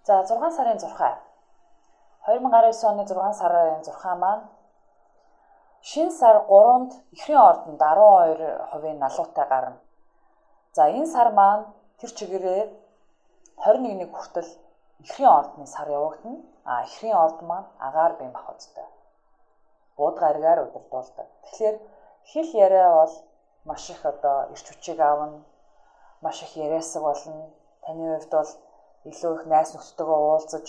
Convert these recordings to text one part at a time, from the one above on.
За 6 сарын зурхай. 2019 оны 6 сарын зурхай маань шинэ сар 3-нд ихрийн ордонд 12% налуутай гарна. За энэ сар маань тэр чигээрээ 21-ний хүртэл ихрийн ордны сар явагдана. Ихрийн орд маань агаар бим бахадтай. Бууд гаригаар удирдуулдаг. Тэгэхээр хэл яриа бол маш их ирч хүчийг авна. Маш их яриасаг болно. Таны хувьд бол илүү их найс нөхдөдөө уулзаж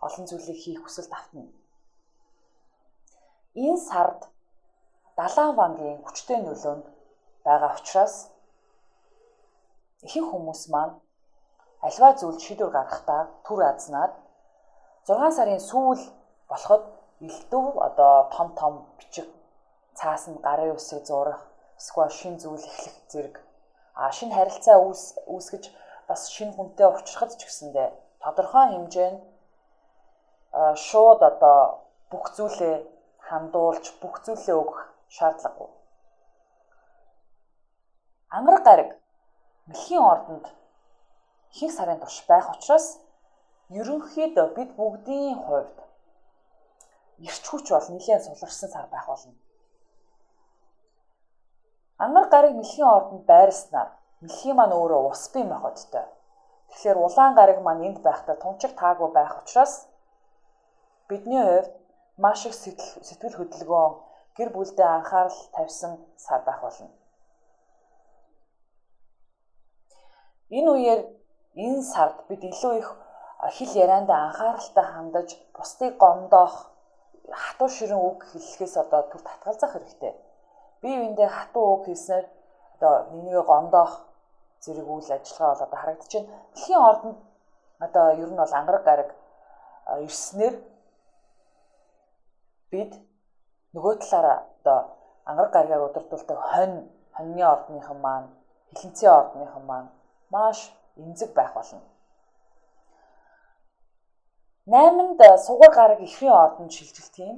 олон зүйлийг хийх хүсэлт автна. Энэ сард далайн вангийн хүчтэй нөлөөнд байгаа учраас ихэнх хүмүүс маань альва зүйлд шийдвэр гаргахдаа түр азнаад 6 сарын сүүл болоход элдв том бичиг цаасанд гарын үсэг зурах, эсвэл шин зүйл эхлэх зэрэг шин харилцаа үүсгэж бас шин хүнтэй уулзрахад ч гэсэндээ тодорхой хэмжээнд шууд бүх зүйлээ хандуулж бүх зүйлээ өгөх шаардлагагүй. Ангар гариг мэлхий ордонд ихэнх сарын турш байх учраас ерөнхийдөө бид бүгдийн хувьд ирч хүч бол нэлээд суларсан сар байх болно. Ангар гариг мэлхий ордонд байрснаар мэлхий маань өөрөө ус бим махадтай. Тэгэхээр улаан гариг маань энд байхдаа тунчиг таагүй байх учраас бидний хувьд маш их сэтгэл хөдөлгөөн, гэр бүлдээ анхаарал тавьсан сар байх болно. Энэ үеэр энэ сард бид илүү их хэл ярианд анхааралтай хандаж, бусдыг гомдоох, хатуу ширэн үг хэллэхээс түр татгалзах хэрэгтэй. Бие биендээ хатуу үг хэлснээр нэгнийгээ гомдоох зэрэг үйл ажиллагаа бол харагдаж байна. Дэлхийн ордонд ер нь бол ангар гариг ирснээр бид нөгөө талаараа ангар гаригаар удирдуулдаг хоньны ордныхан маань, хилэнцийн ордныхан маань маш эмзэг байх болно. 8-нд сугар гараг ихрийн ордонд шилжилт юм.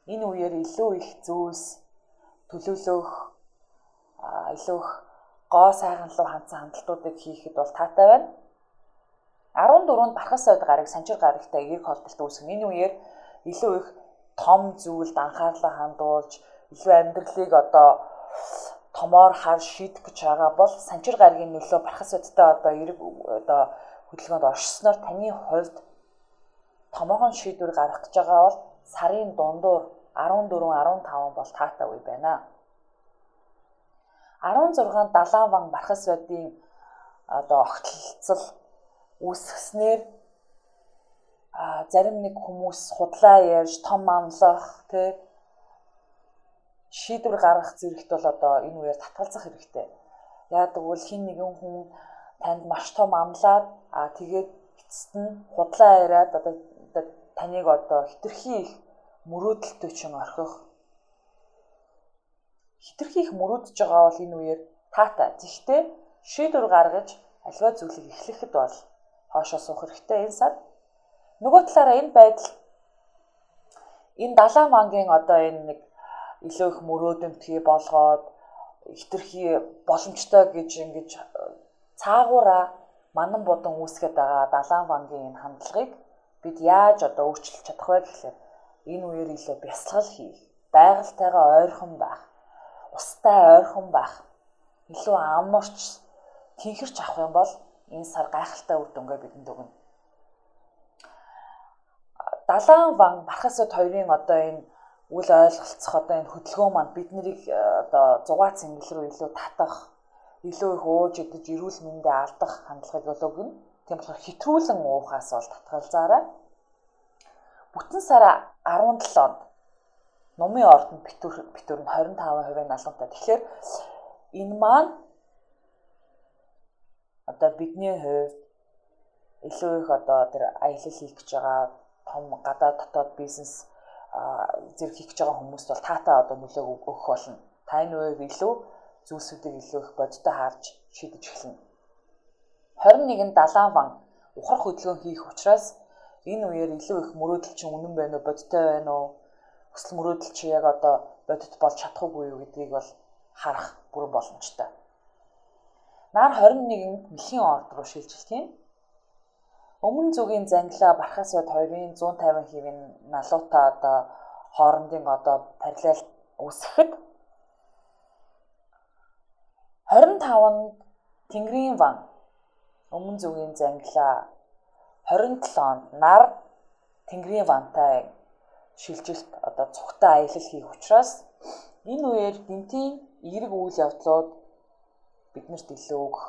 Энэ үеэр илүү их зүйлс төлөвлөх, илүү их гоо сайхан руу хандсан хандлтуудыг хийхэд бол таатай байна. 14-нд бархас сойд гараг санчир гарагтай эрг холболт үүсгэн. Энэ үеэр илүү их том зүйлд анхаарлаа хандуулж, илүү амьдралыг томоор хар шийдэх гэж байгаа бол санчир гарагийн нөлөө бархас сойдтай эрг хөдөлгөөнд оршсноор таны хувьд томоохон шийдвэр гаргах гэж байгаа бол сарын дундуур 14-15 бол таатай үе байна. 16-нд далайн ван бархас сойдын огтлцол үүсгэснээр зарим нэг хүмүүс худлаа ярьж том амлах шийдвэр гаргах зэрэгт бол энэ үеэр татгалзах хэрэгтэй. Яг тэгвэл хин нэгэн хүн танд маш том амлаад тэгээд эцэст нь худлаа яриад таныг хитрхи их мөрөөдөлтөй чин орхих. Хитрхи их мөрөөдөж байгаа бол энэ үеэр таатай. Гэхдээ шийдвэр гаргаж аливаа зүйлийг эхлэхэд бол хоошоо суух хэрэгтэй энэ сар. Нөгөө талаараа энэ байдал энэ далайн вангийн энэ нэг илүү их мөрөөдөлтгий болгоод хитрхи боломжтой гэж ингэж цаагаараа манан бодон үүсгэж байгаа далайн вангийн энэ хандлагыг бид яаж өөрчилж чадах вэ гэхлээр энэ үеэр илүү бясалгал хийх, байгальтайгаа ойрхон байх, устай ойрхон байх, илүү амарч тэнхэрч авах юм бол энэ сар гайхалтай үр дүнгээ бидэнд өгнө. Далайн ван бархас сойд хоёрын энэ үл ойлголцох энэ хөдөлгөөн маань биднийг зугаа цэнгэл рүү илүү татах, илүү их ууж идэж эрүүл мэндэ алдах хандлагыг бол өгнө. Тийм болохоор хэтрүүлэн уухаас бол татгалзаарай. Бүтэн сар 17-нд нумын ордонд битүүр нь 25% налуутай. Тэгэхээр энэ маань бидний хувьд илүү их тэр аялал хийх гэж байгаа том гадаад дотоод бизнес зэрэг хийх гэж байгаа хүмүүст бол таатай нөлөө өгөх болно. Та энэ үеийг илүү зүйлсүүдийг илүү их бодтой харж шийдэж эхэлнэ. 21-нд далайн ван ухрах хөдөлгөөн хийх учраас энэ үеэр илүү их мөрөөдөл чинь үнэн байна уу, бодтой байна уу? Хүсэл мөрөөдөл чи яг бодит болж чадахгүй юу гэдгийг бол харах бүрэн боломжтой. Нар 21-нд мэлхий орд руу шилжилт юм. Өмнө зүгийн зангилаа бархаас бод 250 хэвийн налуутай одоо хоорондын одоо параллел үүсгэхэд 25-нд тэнгэрийн ван өмнө зүгийн зангилаа 27-нд нар тэнгэрийн вантай шилжилт одоо цогтой аялал хийх учраас энэ үеэр гинтийн эерэг үйл явдлууд биднэрт илүү өгөх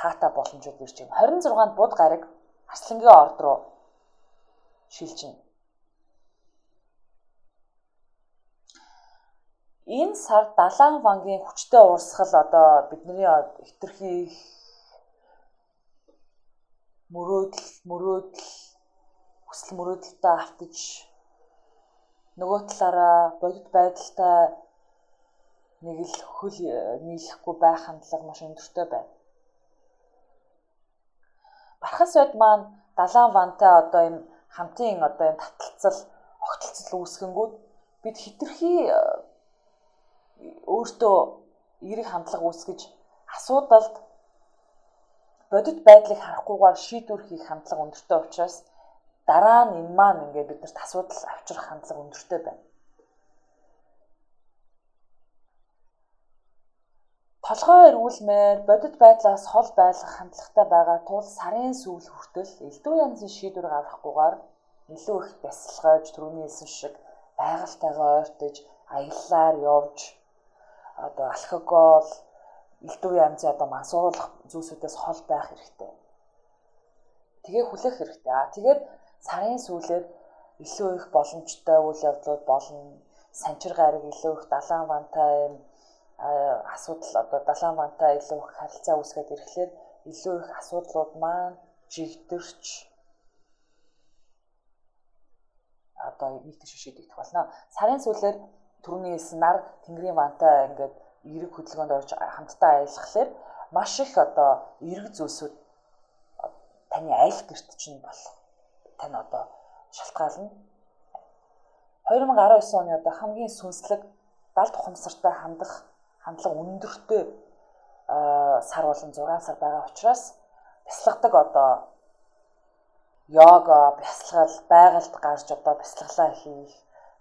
таатай боломжууд ирж байна. 26-нд буд гариг арслангийн орд руу шилжинэ. Энэ сар далайн вангийн хүчтэй урсгал одоо бидний хэтэрхий мөрөөдөл хүсэл мөрөөдөлтөд автаж нөгөө талаараа бодит байдалтай нэг л хөл нийлэхгүй байх хандлага маш өндөртэй байна. Бархас бод маань далайн вантай одоо энэ хамтын одоо энэ таталцал, огтлцол үүсгэнгүүд бид хэтэрхий өөртөө эерэг хандлага үүсгэж асуудалд бодит байдлыг харахгүйгээр шийдвэр хийх хандлага өндөртэй учраас дараа нь энэ маань ингээд биднэрт асуудал авчрах хандлага өндөртэй байна. Толгой эргүүлмээр бодит байдлаас хол байлгах хандлагатай байгаа тул сарын сүүл хүртэл элдв янзын шийдвэр гаргахгүйгээр илүү их бясалгаж түрүүний хэлсэн шиг байгальтайгаа ойртож аяллаар явж одоо алкогол элдв янзын одоо мансуулах зүйлсүүдээс хол байх хэрэгтэй. Тэгээ хүлээх хэрэгтэй. Тэгээд сарын сүүлээр илүү их боломжтой үйл явдлууд болно. Санчир гариг илүү их далайн вантай асуудал одоо далайн вантай илүү их харилцаа үүсгээд ирэхлээр илүү их асуудлууд маань жигдэрч одоо нэг тийш шийдэгдэх болно. Сарын сүүлээр түрүүний хэлсэн нар тэнгэрийн вантай ингээд эерэг хөдөлгөөнд орж хамтдаа аялахлаар маш их одоо эерэг зүйлсүүд таны аялал гэрт чинь болох. Тань одоо шалтгаална. 2019 оны одоо хамгийн сүнслэг далд ухамсартай хандлага өндөртэй сар болон 6 сар байгаа учраас бясалгадаг одоо йога, бясалгал, байгальд гарч одоо бясалгалаа хийх,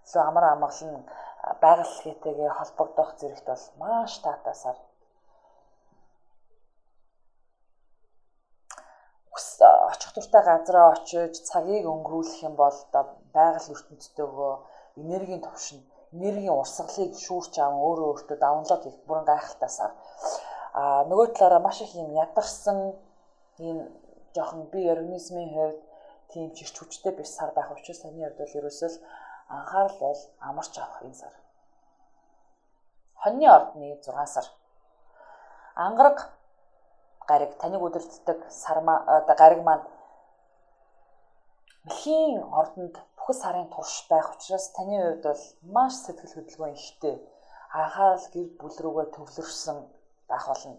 эсвэл амар амгалан байгаль хэлхээтэйгээ холбогдох зэрэгт бол маш таатай сар. Очих дуртай газараа очиж цагийг өнгөрүүлэх юм бол одоо байгаль ертөнцтэйгөө энергийн төвшин, энергийн урсгалыг шүүрч аван өөртөө даунлоод хийх бүрэн гайхалтай сар. Нөгөө талаараа маш их юм ядарсан ийм жоохон бие организмын хувьд тийм чирч хүчтэй биш сар байх учраас таны хувьд бол ерөөсөө анхаарал бол амарч авах энэ сар. Хоньны ордны 6 сар. Ангараг гариг таныг удирддаг гариг маань мэлхий ордонд бүхэл сарын турш байх учраас таны хувьд бол маш сэтгэл хөдлөлгөөн ихтэй. Анхаарал гэр бүл рүүгээ төвлөрсөн байх болно.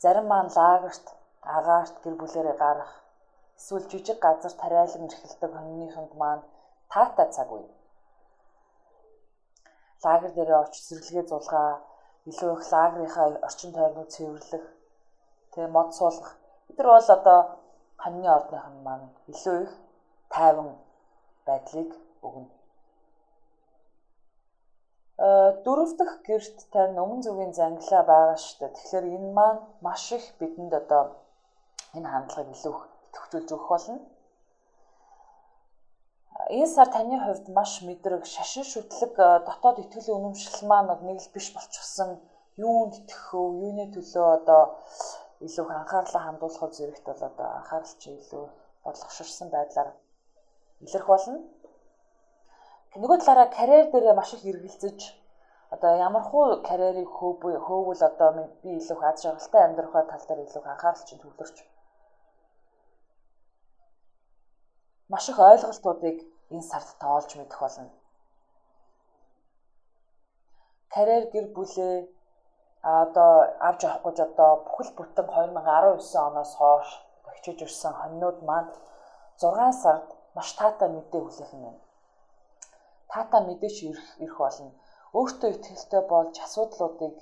Зарим маань лагерт, агаарт гэр бүлээрээ гарах, эсвэл жижиг газар тариалан эрхэлдэг хоньныхонд маань таатай цаг үе. Лагер дээрээ очиж зэрлэгээ зулгаа, илүү их лагерийнхаа орчин тойрныг цэвэрлэх, тэгээ мод суулгах. Бид нар бол одоо хоньны ордныхан маань илүү их тайван байдлыг өгнө. Дөрөв дэх гэрт тань өмнө зүгийн зангилаа байгаа шүү дээ. Тэгэхээр энэ маань маш их бидэнд одоо энэ хандлагыг илүү их төвчүүлж өгөх болно. Энэ сар таны хувьд маш мэдрэг шашин шүтлэг дотоод итгэлийн үнэмшил маань нэг л биш болчихсон. Юунд итгэх вэ? Юуны төлөө одоо илүү их анхаарлаа хандуулах зэрэгт бол одоо анхаарал чи илүү бодлогоширсан байдлаар илэрх болно. Нөгөө талаараа карьер дээр маш их эргэлзэж одоо ямархуу карьерийг хөөвөл одоо би илүү их аз жаргалтай амьдрах тал дээр илүү их анхаарал чинь төвлөрч маш их ойлголтуудыг энэ сард тоолж мэдэх болно. Карьер гэр бүлээ одоо авч явах гэж одоо бүхэл бүтэн 2019 оноос хойш хичээж ирсэн хоньнууд маань 6 сард маш таатай мэдээ хүлээх юм байна. Таатай мэдээч ирэх болно. Өөртөө итгэлтэй болж асуудлуудыг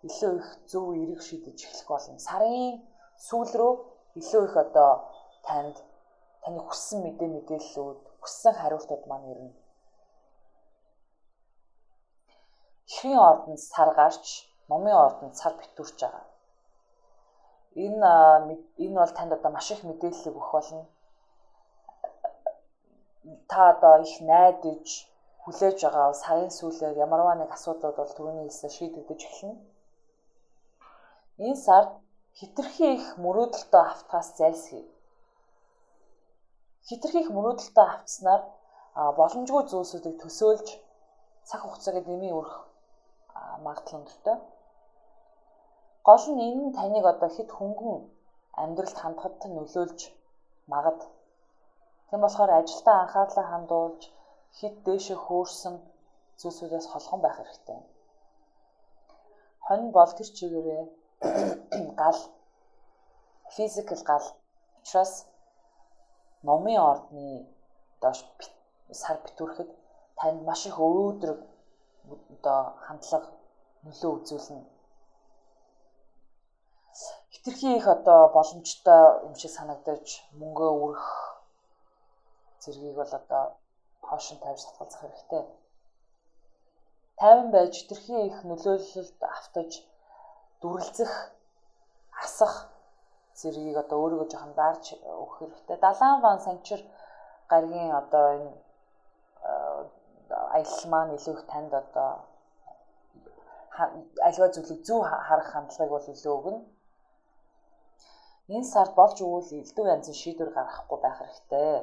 илүү их зөв эерэг шийдэж эхлэх болно. Сарын сүүл рүү илүү их одоо танд таны хүссэн мэдээллүүд, хүссэн хариултууд маань ирнэ. Ихрийн ордонд сар гарч, номын ордонд сар битүүрч байгаа. Энэ бол танд одоо маш их мэдээллийг өгөх болно. Та одоо их найдаж хүлээж байгаа сарын сүүлээр ямарваа нэг асуудлууд бол түрүүний хэлсэн шийдэгдэж эхэлнэ. Энэ сард хитрхи их мөрөөдөлтөө автахаас зайлсхий. Хитрхи их мөрөөдөлтөө автснаар боломжгүй зүйлсүүдийг төсөөлж цаг хугацааг нэмийн өрөх магадлал өндөртэй. Гол нь энэ нь таныг одоо хэд хөнгөн амьдралд хандхад нөлөөлж магад. Тийм болохоор ажилдаа анхаарлаа хандуулж хэд дээшээ хөөрсөн зүйлсүүдээс холхон байх хэрэгтэй. Хонь бол тэр чигээрээ гал физикал гал учраас номын ордны доош сар битүүрэхэд танд маш их өөдрөг одоо хандлага нөлөө үзүүлнэ. Хитрхи их одоо боломжтой юм шиг санагдаж мөнгөө үрэх зэргийг бол одоо хоошин тавьж татгалзах хэрэгтэй. Тайван байж хитрхи их нөлөөлөлд автаж дүрлзэх, асах зэргийг одоо өөрийгөө жоохон дарж өгөх хэрэгтэй. Далайн ван санчир гаргийн одоо энэ аялал маань илүү их танд одоо аливаа зүйлийг зөв харах хандлагыг бол илүү өгнө. Энэ сард болж өгвөл элдв янзын шийдвэр гаргахгүй байх хэрэгтэй.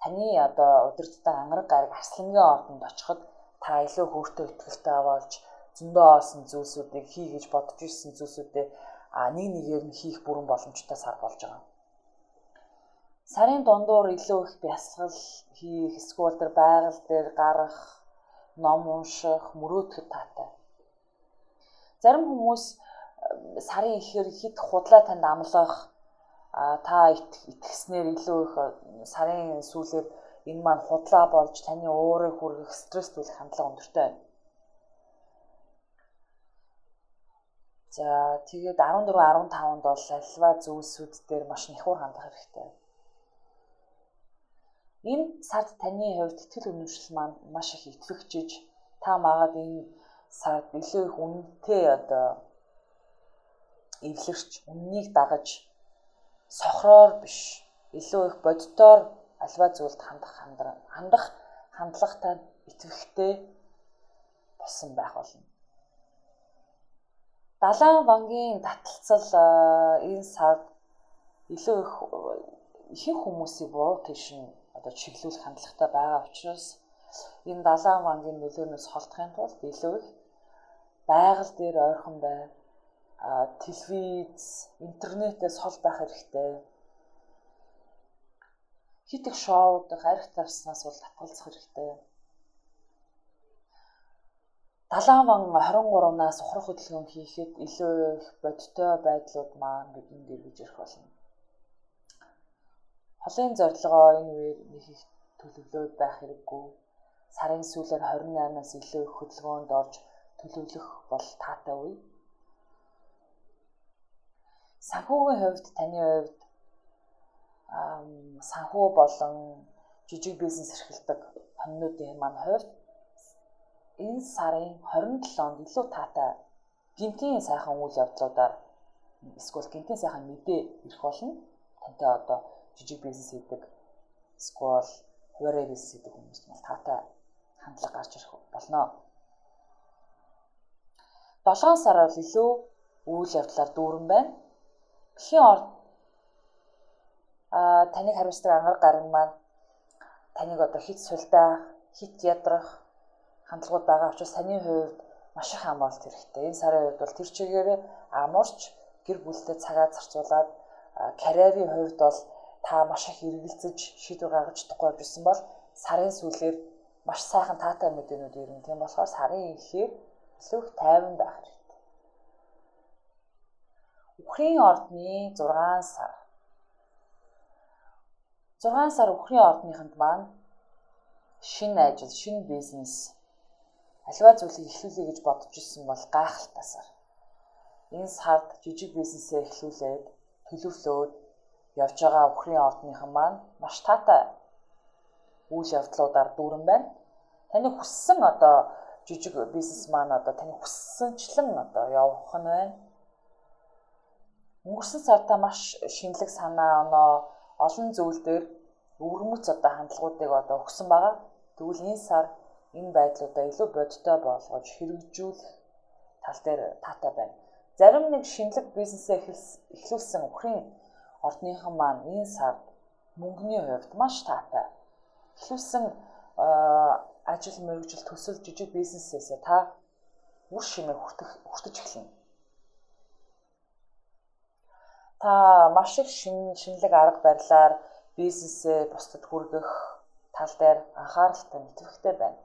Таны одоо удирддаг ангараг гараг арслангийн ордонд очиход та илүү хөөртэй итгэлтэй болж зөндөө олсон зүйлсүүдийг хий гэж бодож ирсэн зүйлсүүдээ нэг нэгээр нь хийх бүрэн боломжтой сар болж байгаа. Сарын дундуур илүү их бясалгал хийх, эсвэл тэр байгаль дээр гарах, ном унших, мөрөөдөхөд таатай. Зарим хүмүүс сарын ихэр хэд худлаа танд амлах, та итгэснээр илүү их сарын сүүлээр энэ маань худлаа болж таны уурыг хүргэх, стресстүүлэх хандлага өндөртэй байна. За тэгээд 14, 15-нд бол альва зүйлсүүд дээр маш нэхур хандах хэрэгтэй. Энэ сард таны хувьд итгэл үнэмшил маань маш их итгэвчж, та магаад энэ сард илүү их үнэтэй одоо эвлэрч, үннийг дагаж, сохроор биш, илүү их боддоор альва зүйлд хандах хандлагатай итгэвхтэй болсон байх болно. Далайн вангийн таталцал энэ сард илүү ихэнх хүмүүсийн буруу тийш нь одоо чиглүүлэх хандлагатай байгаа учраас энэ далайн вангийн нөлөөнөөс холдохын тулд илүү их байгаль дээр ойрхон бай, телевиз, интернетээс хол байх хэрэгтэй. Хит их шоуд, арх тарснаас бол татгалзах хэрэгтэй. Далайн ван 23-наас ухрах хөдөлгөөн хийхэд илүү их бодиттой байдлууд маань бидэнд ирж ирэх болно. Холын зорилгоо энэ үеэр нэг их төлөвлөөд байх хэрэггүй. Сарын сүүлээр 28-аас илүү их хөдөлгөөнд орж төлөвлөх бол таатай үе. Санхүүгийн хувьд таны хувьд санхүү болон жижиг бизнес эрхэлдэг хоньнуудын маань хувьд энэ сарын 27-нд илүү таатай гинтийн сайхан үйл явдлуудаар эсвэл гинтийн сайхан мэдээ ирэх болно. Тантай одоо жижиг бизнес хийдэг эсвэл хуваарай бизнес хийдэг хүмүүс маань таатай хандлага гарч ирэх болно. 7 сар бол илүү үйл явдлаар дүүрэн байна. Мэлхий орд таныг хариуцдаг ангараг гараг маань таныг одоо хит сулдаа, хит ядрах хандлагууд байгаа учраас таны хувьд маш их амралт хэрэгтэй. Энэ сарын хувьд бол тэр чигээр амарч гэр бүлтэй цагаа зарцуулаад карьерийн хувьд бол та маш их эргэлзэж шийдвэр гаргаж чадахгүй байсан бол сарын сүүлээр маш сайхан таатай мэдээнүүд ирнэ. Тийм болохоор сарын ихээр илүү их тайван байх хэрэгтэй. Үхрийн ордны 6 сар. 6 сар үхрийн ордныханд маань шинэ ажил, шинэ бизнес аливаа зүйлийг эхлүүлэе гэж бодож ирсэн бол гайхалтайсаар энэ сард жижиг бизнесээ эхлүүлээд төлөвлөөд явж байгаа үхрийн ордныхан маань маш таатай үйл явдлуудаар дүүрэн байна. Таны хүссэн одоо жижиг бизнес маань одоо таны хүссэнчлэн одоо явах нь байна. Өнгөрсөн сард та маш шинэлэг санаа оноо олон зүйл дээр өвөрмөц одоо хандлагуудыг одоо өгсөн байгаа. Тэгвэл энэ сар энэ байдлуудаа илүү бодиттой болгож хэрэгжүүлэх тал дээр таатай байна. Зарим нэг шинэлэг бизнесээ эхлүүлсэн үхрийн ордныхан маань энэ сард мөнгөний хувьд маш таатай. Эхлүүлсэн ажил мэргэжил төсөл жижиг бизнесээсээ та үр шимээ хүртэж эхэлнэ. Та маш их шинэлэг арга барилаар бизнесээ бусдад хүргэх тал дээр анхааралтай нэвтрэхтэй байна.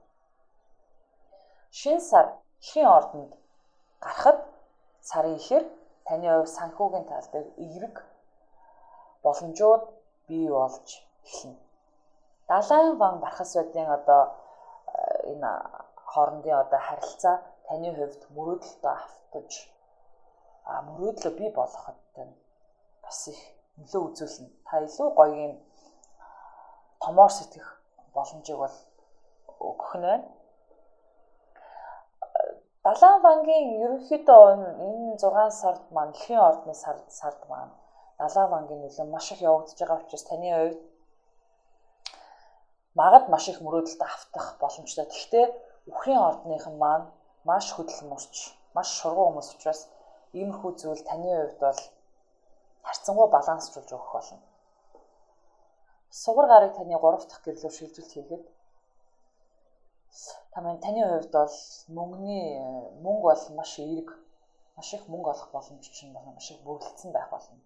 Шинэ сар ихрийн ордонд гарахад сарын ихэр таны хувь санхүүгийн тал дээр эерэг боломжууд бий болж эхэлнэ. Далайн ван бархас байдгийн одоо энэ хоорондын одоо харилцаа таны хувьд мөрөөдөлтөд автаж мөрөөдлөө бий болгоход бас их нөлөө үзүүлнэ. Та илүү гоё юм томоор сэтгэх боломжийг бол өгөх нь байна. Далайн вангийн ерөнхийдөө энэ 6 сард маань ихрийн ордны сард маань далайн вангийн нөлөө маш их явагдаж байгаа учраас таны хувьд магад маш их мөрөөдөлт автах боломжтой. Гэхдээ үхрийн ордныхан маань маш хөдөлмөрч, маш шургуу хүмүүс учраас иймэрхүү зүйл таны хувьд бол харьцангуй балансчлуулж өгөх болно. Сугар гарыг таны 3 дахь гэрлөөр шилжүүлэлт хийхэд таны хувьд бол мөнгө бол маш эерэг, маш их мөнгө олох боломж чинь маш их бүрэлдсэн байх болно.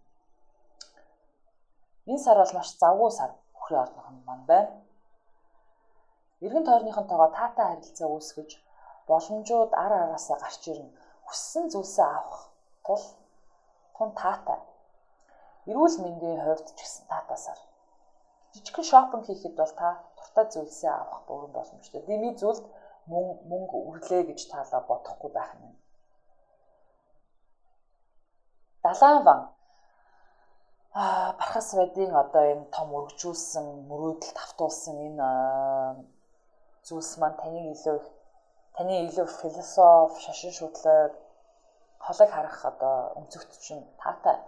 Энэ сар бол маш завгүй сар үхрийн ордныхан маань байна. Эргэн тойрныхонтойгоо таатай харилцаа үүсгэж боломжууд араасаа гарч ирнэ. Хүссэн зүйлсээ авах тул тун таатай. Эрүүл мэндийн хувьд ч гэсэн таатай сар. Жижигхэн шопинг хийхэд бол та дуртай зүйлсээ авах бүрэн боломжтой. Дэмий зүйлд мөнгө үрлээ гэж таалаа бодохгүй байх юм. Далайн ван бархас байдгийн одоо энэ том өргөжүүлсэн мөрөөдөлд автуулсан энэ зүйлс маань таны илүү философи, шашин шуудлага, холыг харах одоо өнцөгт чинь таатай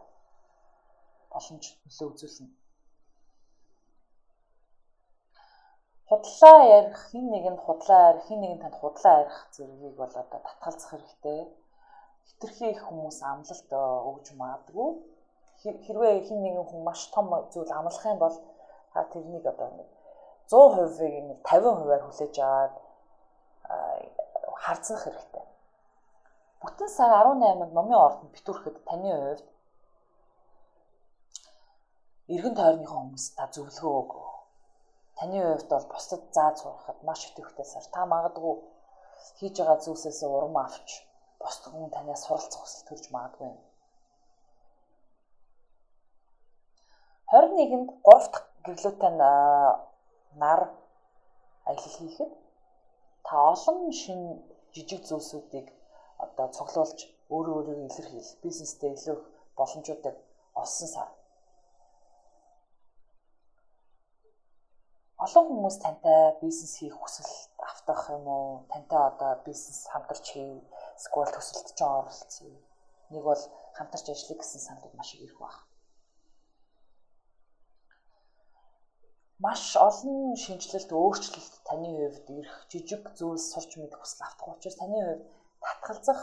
боломж нөлөө үзүүлнэ. Худлаа ярих, хин нэгэнд танд худлаа ярих зэргийг бол одоо татгалзах хэрэгтэй. Хитрхи их хүмүүс амлалт өгж магадгүй. Хэрвээ хин нэгэн хүн маш том зүйл амлах юм бол тэрнийг одоо 100%-ийг 50%-аар хүлээж аваад харцах хэрэгтэй. Бүтэн сар 18-нд номын ордонд битүүрэхэд таны хувьд эргэн тойрныхон хүмүүс та зөвлөгөө өгөө. Таны хувьд бол бусдад зааж сурахад маш идэвхтэй сар. Та магадгүй хийж байгаа зүйлсээс урам авч бусд хүн танаас суралцах хүсэл төрж магадгүй юм. 21-нд 3 дахь гэрлүүтэй нар аялал хийхэд та олон шинэ жижиг зүйлсүүдийг одоо цуглуулж өөрийгөө илэрхийлэх, бизнестэй илүү боломжуудыг олсон сар. Олон хүмүүс тантай бизнес хийх хүсэл автах юм уу? Тантай одоо бизнес хамтарч хий, эсвэл төсөлд ч оролцъё. Нэг бол хамтарч ажиллах гэсэн саналууд маш их ирэх байна. Маш олон шинжилэлт, өөрчлөлт таны хувьд ирэх жижиг зүйлс сурч мэдэх хүсэл автах учраас таны хувьд татгалзах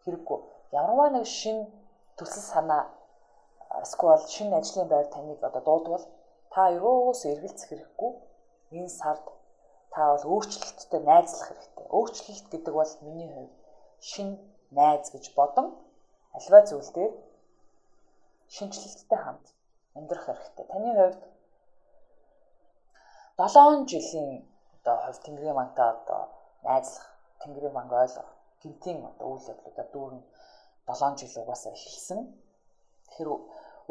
хэрэггүй. Ямарваа нэг шинэ төсөл санаа эсвэл шинэ ажлын байр таныг одоо дуудвал та ерөөсөө эргэлзэх хэрэггүй. Энэ сард та бол өөрчлөлттэй найзлах хэрэгтэй. Өөрчлөлт гэдэг бол миний хувьд шинэ найз гэж бодон альва зүйл дээр шинжилэлттэй хамт амьдрах хэрэгтэй. Таны хувьд 7 жилийн одоо хувь тэнгэрийн мантай одоо найзлах, тэнгэрийн манг ойлгох, гинтийн одоо үйл явдлуудаа дүүрэн 7 жил угаасаа эхэлсэн. Тэгэхээр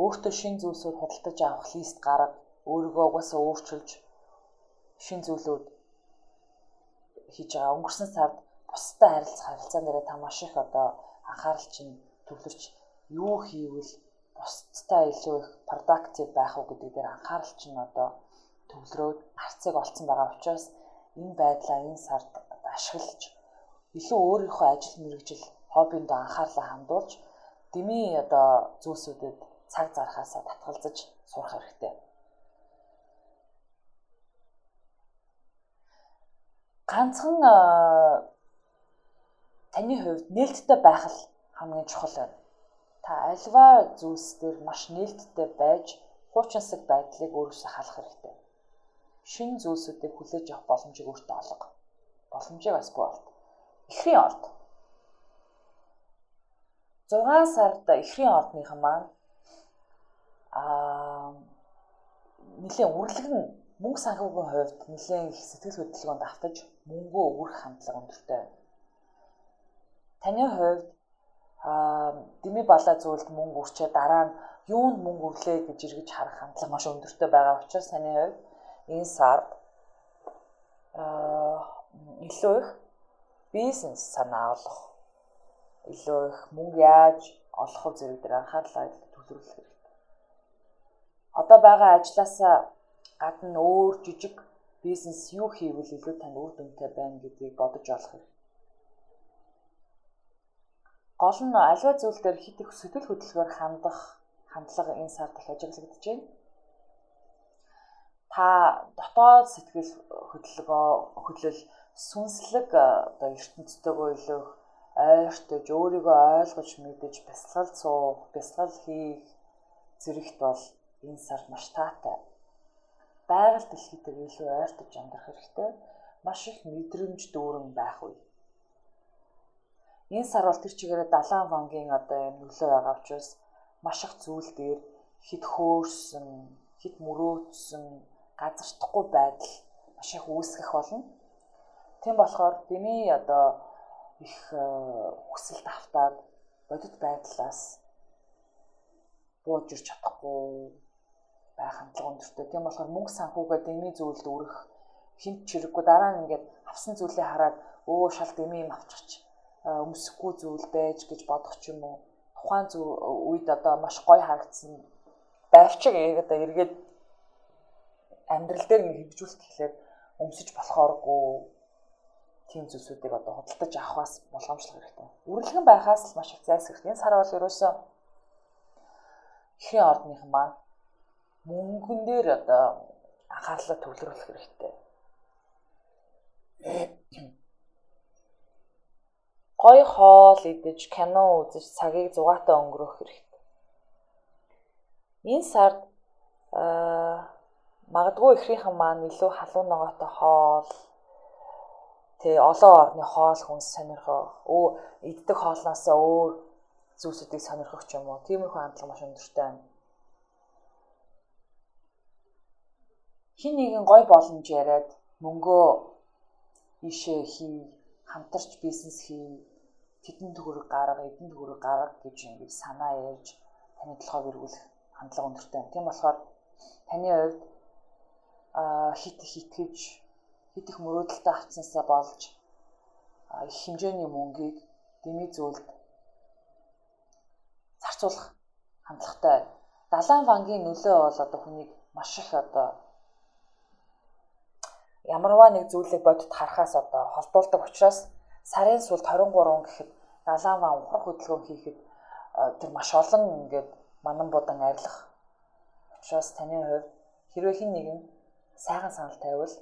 өөртөө шинэ зүйлсүүд худалдаж авах лист гаргав, өөрийгөө угаасаа өөрчилж шинэ зүйлүүд хийж байгаа. Өнгөрсөн сард бусдад харилцаан дээр та маш их одоо анхаарал чинь төвлөрч юу хийвэл бусдтай илүү их productive байх уу гэдэг дээр анхаарал чинь одоо төвлөрөөд арцыг олцсон байгаа учраас энэ байдлаа энэ сард ашиглаж илүү өөрийнхөө ажил мэргэжил хоббинд анхаарлаа хандуулж дэмий одоо зүйлсүүдэд цаг зархаасаа татгалзаж сурах хэрэгтэй. Ганцхан таны хувьд нээлттэй байх л хамгийн чухал байна. Та альва зүйлс дээр маш нээлттэй байж хуучинсаг байдлыг өөрөөсөө халах хэрэгтэй. Шинэ зүйлсүүдийг хүлээж авах боломжийг өөртөө олго. Боломжийг бас бий болт. Эхрийн орд. 6 сард эхрийн ордныхан маань нэлээд үрлэгэн мөнгө санхүүгийн хувьд нэлээд их сэтгэл хөдлөлгөөнд автаж мөнгөө өгөх хандлага өндөртэй. Таны хувьд дэмий балаа зүйлд мөнгө өрчөө дараа нь юунд мөнгө өглөө гэж эргэж харах хандлага маш өндөртэй байгаа учраас таны хувьд энэ сард илүү их бизнес санаа олох, илүү их мөнгө яаж олох зэрэг дээр анхаарлаа төвлөрүүлэх хэрэгтэй. Одоо байгаа ажлаасаа гадна өөр жижиг бизнес юу хийвэл илүү тань үр дүнтэй байна гэдгийг бодож олох хэрэгтэй. Гол нь аливаа зүйл дээр хит их сэтгэл хөдлөлгөөр хандах хандлага энэ сард их ажиглагдаж байна. Та дотоод сэтгэл хөдлөл сүнслэг одоо ертөнцтэйгөө илүү ойртож өөрийгөө ойлгож мэдэж бясалгал суух, бясалгал хийх зэрэгт бол энэ сар маш таатай. Байгаль дэлхийдээ илүү ойртож амьдрах хэрэгтэй. Маш их мэдрэмж дүүрэн байх үе. Энэ сар бол тэр чигээрээ далайн вангийн одоо юм нөлөө байгаа учраас маш их зүйл дээр хит хөөрсөн, хит мөрөөдсөн, газардахгүй байдал маш их үүсгэх болно. Тийм болохоор дэмий одоо их хүсэлт автаад бодит байдлаас бууж ирч чадахгүй байх хандлага өндөртэй. Тийм болохоор мөнгө санхүүгээ дэмий зүйлд өрөх хинт чирэггүй дараа нь ингээд авсан зүйлээ хараад шал дэмий юм авчихч өмсөхгүй зүйл байж гэж бодох ч юм уу. Тухайн үед одоо маш гоё харагдсан байвчиг одоо эргээд амьдрал дээр ингэ хөвжүүлэх гэхлээр өмсөж болохооргүй тийм зүйлсүүдийг одоо худалдаж авахаас болгоомжлох хэрэгтэй. Үрлэгэн байхаас л маш их зайлс хэрэгтэй. Энэ сар бол ерөөсөө эхрийн ордныхан маань мөнгөн дээр одоо анхаарлаа төвлөрүүлэх хэрэгтэй. Гоё хоол идэж, кино үзэж цагийг зугаатай өнгөрөөх хэрэгтэй. Энэ сард магадгүй эхрийнхэн маань илүү халуун ногоотой хоол олон орны хоол хүнс сонирхох, иддэг хоолноосоо өөр зүйлсүүдийг сонирхох ч юм уу. Тиймэрхүү хандлага маш өндөртэй байна. Хин нэгэн гой боломж яриад мөнгөө ийшээ хий, хамтарч бизнес хий, тэдэн төгрөг гарга, эдэн төгрөг гарга гэж ингэж санаа ярьж таны толгойг эргүүлэх хандлага өндөртэй байна. Тийм болохоор таны хувьд хит их мөрөөдөлтөй авцсанасаа болж их хэмжээний мөнгийг дэмий зүйлд зарцуулах хандлагатай байна. Далайн вангийн нөлөө бол одоо хүнийг маш их одоо ямарваа нэг зүйлийг бодит харахаас одоо холдуулдаг учраас сарын сүүлд 23 гэхэд далайн ван ухрах хөдөлгөөн хийхэд тэр маш олон ингээд манан будан арилах учраас таны хувьд хэрвээ хэн нэгэн сайхан санал тавиул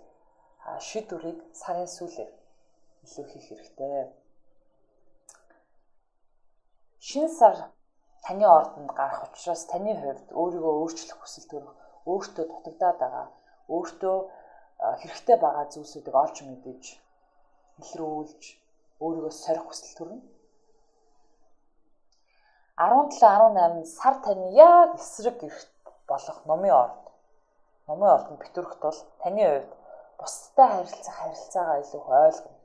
шийдвэрийг сарын сүүлээр илүү хийх хэрэгтэй. Шинэ сар таны ордонд гарах учраас таны хувьд өөрийгөө өөрчлөх хүсэл төрөх, өөртөө дутагдаад байгаа, өөртөө хэрэгтэй байгаа зүйлсүүдийг олж мэдэж, илрүүлж, өөрийгөө сорих хүсэл төрнө. 17-18 сар таны яг эсрэг гэрт болох номын ордонд битүүрэх тул таны хувьд бусдтай харилцах харилцаагаа илүү ойлгоно.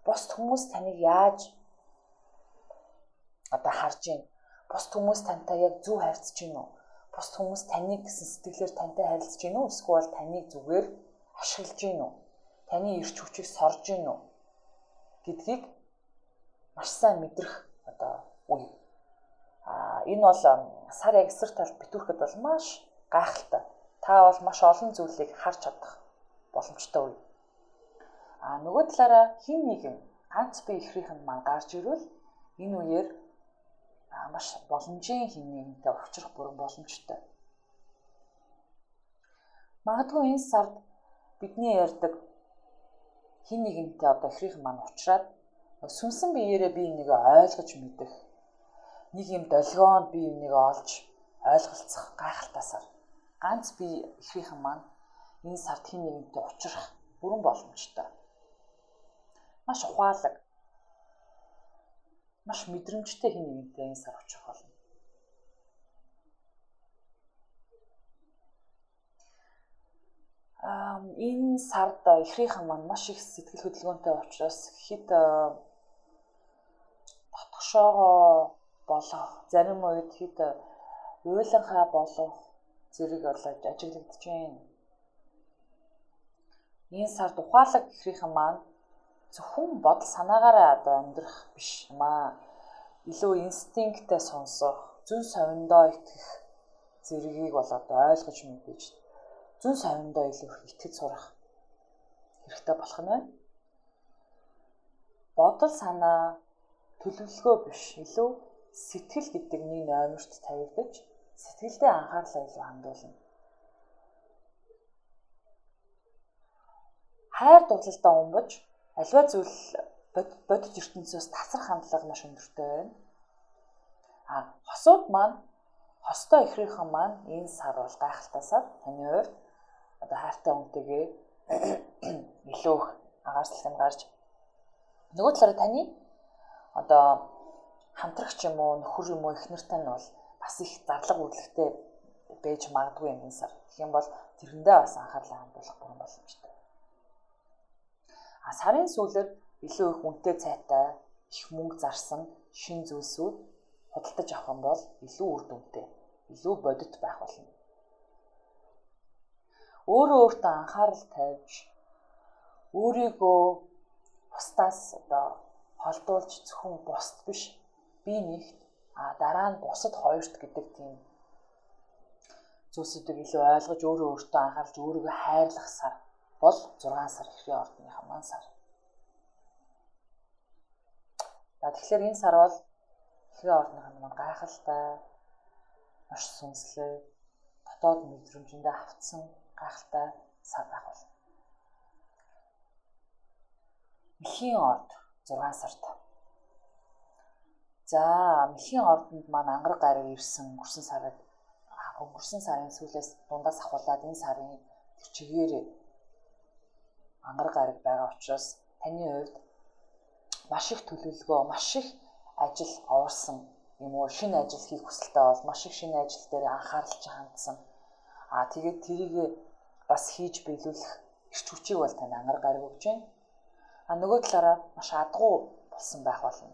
Бусд хүмүүс таныг яаж одоо харж байна? Бусд хүмүүс тантай яг зөв харьцаж байна уу? Бусд хүмүүс таныг гэсэн сэтгэлээр тантай харилцаж байна уу? Эсвэл таныг зүгээр ашиглаж байна уу? Таны эрч хүчийг сорж байна уу? Гэдгийг маш сайн мэдрэх одоо үе. Энэ бол сар яг эсрэг талд битүүрхэд бол маш гайхалтай. Та бол маш олон зүйлийг харж чадах боломжтой үе. Нөгөө талаараа хин нэгэн ганц бие ихрийнхэн маань гарч ирвэл энэ үеэр маш боломжийн хин нэгэнтэй учрах бүрэн боломжтой. Магадгүй энэ сард бидний ярьдаг хин нэгэнтэй одоо ихрийнхэн маань уулзраад сүнсэн биеэрээ бие нэгэ ойлгож мэдэх, нэг юм долгионд бие нэгэ олж ойлголцох гайхалтай сар. Ганц бие ихрийнхэн маань энэ сард хин нэгэнтэй уулзрах бүрэн боломжтой. Маш ухаалаг, маш мэдрэмжтэй хин нэгэнтэй энэ сар уулзрах болно. Энэ сард ихрийнхэн маань маш их сэтгэл хөдөлгөөнтэй учраас хэд дотгошоогоо болох, зарим үед хэд уйланхаа болох зэрэг болж ажиглагдаж байна. Энэ сард ухаалаг ихрийнхэн маань зөвхөн бодол санаагаараа одоо амьдрах биш юм аа. Илүү инстинкттэй сонсох, зүн совиндоо итгэх зэргийг бол одоо ойлгож мэдээж зүн совиндоо илүү итгэж сурах хэрэгтэй болох нь байна. Бодол санаа төлөвлөгөө биш, илүү сэтгэл гэдэг нэг номерт тавигдаж, сэтгэлдээ анхаарлаа илүү хандуулна. Хайр дурлалдаа умбаж, аливаа зүйл бодит ертөнцөөс тасрах хандлага маш өндөртэй байна. Хосууд маань, хостой ихрийнхэн маань энэ сар бол гайхалтай сар. Таны хувьд одоо хайртай хүнтэйгээ илүү их агаарслан гарч нөгөө талаараа таны одоо хамтрагч юм уу, нөхөр юм уу, их нартай нь бол бас их зарлага үйлдэлтэй байж магадгүй юм энэ сар. Тэгэх юм бол тэрэндээ бас анхаарлаа хандуулах бүрэн боломжтой. Сарын сүүлээр илүү их үнэтэй цайтай, их мөнгө зарсан шин зүйлсүүд худалдаж авах юм бол илүү үр дүнтэй, илүү бодит байх болно. Өөрөө өөртөө анхаарал тавьж, өөрийгөө бусдаас одоо холдуулж зөвхөн бусд биш, би нэгт дараа нь бусад хоёрт гэдэг тийм зүйлсүүдийг илүү ойлгож, өөрөө өөртөө анхаарч, өөрийгөө хайрлах сар бол 6 сар ихрийн ордныхаа маань сар. Тэгэхээр энэ сар бол ихрийн ордныхаа маань гайхалтай, маш сүнслэг, дотоод мэдрэмжэндээ автсан гайхалтай сар байх болно. Мэлхийн орд 6 сард. Мэлхийн ордонд маань ангар гариг ирсэн өнгөрсөн сарын сүүлээс дундаас ахуулаад энэ сарын тэр чигээр ангар гариг байгаа учраас таны хувьд маш их төлөвлөгөө, маш их ажил уурсан юм уу, шинэ ажил хийх хүсэлтэй бол маш их шинэ ажил дээр анхааралж хандсан. Тэгээд тэрийг бас хийж биелүүлэх эрч хүчийг бол тань ангар гариг өгч байна. Нөгөө талаараа маш адгуу болсон байх болно.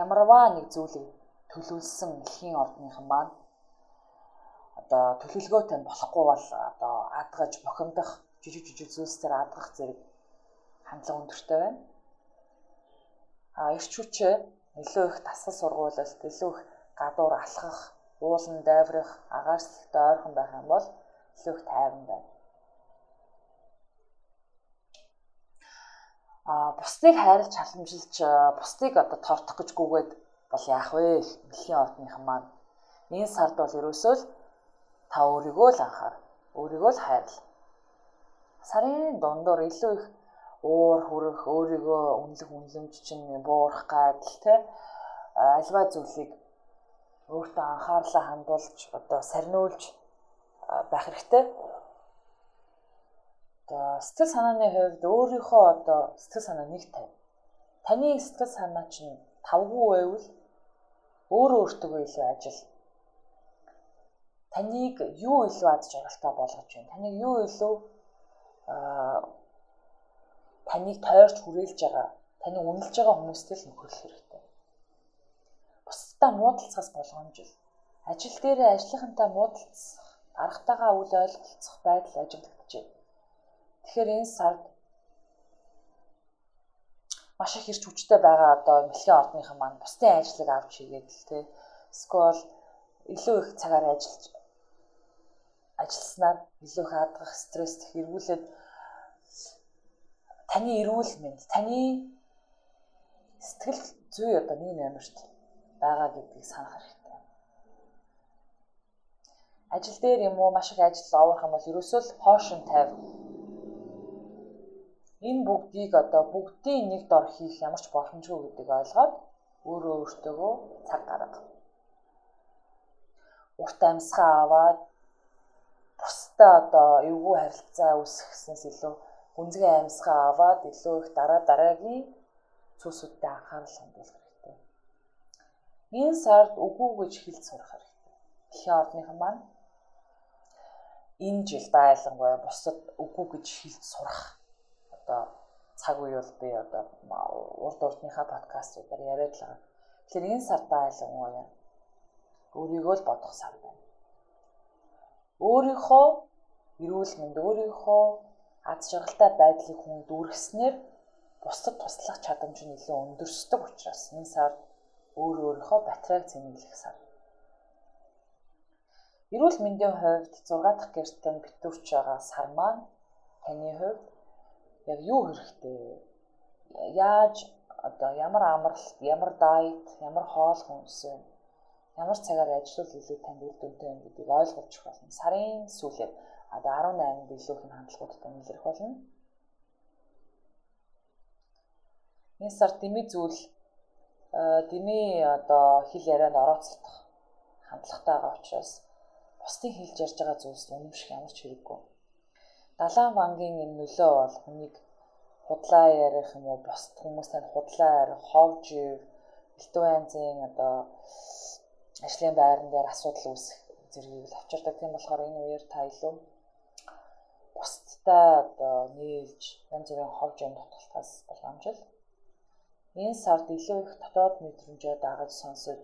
Ямарваа нэг зүйлийг төлөвлөсөн мэлхийн ордныхан маань одоо төлөвлөгөөтэй болохгүй бол одоо адгаж бохимдох жижиг зүйлсээр адгах зэрэг хандлага өндөртэй байна. Эрч хүчээ илүү их дасгал сургуулалт, илүү их гадуур алхах, уулан дайврах, агаарслахтай ойрхон байх юм бол илүү их тайван байна. Бусдыг хайрлаж халамжилж, бусдыг одоо тордох гэж гүгээд бол яах вэ? Мэлхийн ордныхан маань энэ сард бол ерөөсөө л та өөрийгөө л анхаар, өөрийгөө л хайрл. Сарын дундуур илүү их уур хүрэх, өөрийгөө үнэлэмж чинь буурах гайдал альва зүйлийг өөртөө анхаарлаа хандуулж одоо сарниулж байх хэрэгтэй. Сэтгэл санааны хувьд өөрийнхөө одоо сэтгэл санаа нэг тав. Таны сэтгэл санаа чинь тавгүй байвал өөрөө өөртөө илүү ажил. Таныг юу илүү аз жаргалтай болгож байна? Таныг юу илүү таныг тойрч хүрээлж байгаа, таныг үнэлж байгаа хүмүүстэй л нөхөрлөх хэрэгтэй. Бусдаа муудалцахаас болгоомжил. Ажил дээрээ ажлынхантай муудалцах, дарагтайгаа үл ойлголцох байдал ажиглагдаж байна. Тэгэхээр энэ сард маш их эрч хүчтэй байгаа одоо мэлхийн ордныхан маань бусдын ажлыг авч хийгээд л тэ. Эсвэл илүү их цагаар ажилласнаар илүү их адгах, стресст эргүүлээд таны эрүүл мэнд, таны сэтгэл зүй одоо нэг номерт байгаа гэдгийг санах хэрэгтэй. Ажил дээр юм уу маш их ажил овоох юм бол ерөөсөө л хоошин тавь. Энэ бүгдийг одоо бүгдийн нэг дор хийх ямар ч боломжгүй гэдгийг ойлгоод өөрөө өөртөөгөө цаг гарга. Урт амьсгаа аваад бусдаа одоо эвгүй харилцаа үүсгэхсэнээс илүү гүнзгий амьсгаа аваад илүү их дараагийн зүйлсүүдэд анхаарал хандуулах хэрэгтэй. Энэ сард үгүй гэж хэлж сурах хэрэгтэй. Дэлхийн ордныхан маань энэ жил дайлангуй бусдад үгүй гэж хэлж сурах одоо цаг үе бол би одоо урдныхаа подкастуудаар яриад л байгаа. Тэгэхээр энэ сард дайлангуй өөрийгөө л бодох сар байна. Өөрийнхөө эрүүл мэнд, өөрийнхөө аз жаргалтай байдлыг хүн дүүргэснээр бусдад туслах чадамж нь илүү өндөрсдөг учраас энэ сар өөрийнхөө батарейг цэнэглэх сар. Эрүүл мэндийн хувьд 6 дахь гэртээ битүүрч байгаа сар маань таны хувьд яг юу хэрэгтэй? Яаж одоо ямар амралт, ямар дайет, ямар хоол хүнс вэ? Ямар цагаар ажиллавал илүү танд үр дүнтэй юм гэдгийг ойлгож болно. Сарын сүүлээр одоо 18-нд илүү их хандлагуудтай нэлэрх болно. Энэ сар дэмий зүйл дэмий одоо хэл ярианд орооцолдох хандлагатай байгаа учраас бусдын хэлж ярьж байгаа зүйлс үнэмших ямар ч хэрэггүй. Далайн вангийн энэ нөлөө бол хүнийг худлаа ярих юм уу, бусд хүмүүстэй худлаа ярих, ховж бэлтүү янзын одоо ажлын байран дээр асуудал үүсэх зэргийг л авчирдаг. Тийм болохоор энэ үеэр та илүү бусдтай одоо нийлж янз бүрийн ховж юм дуталтаас боломжтой. Энэ сард илүү их дотоод мэдрэмжээ дагаж сонсож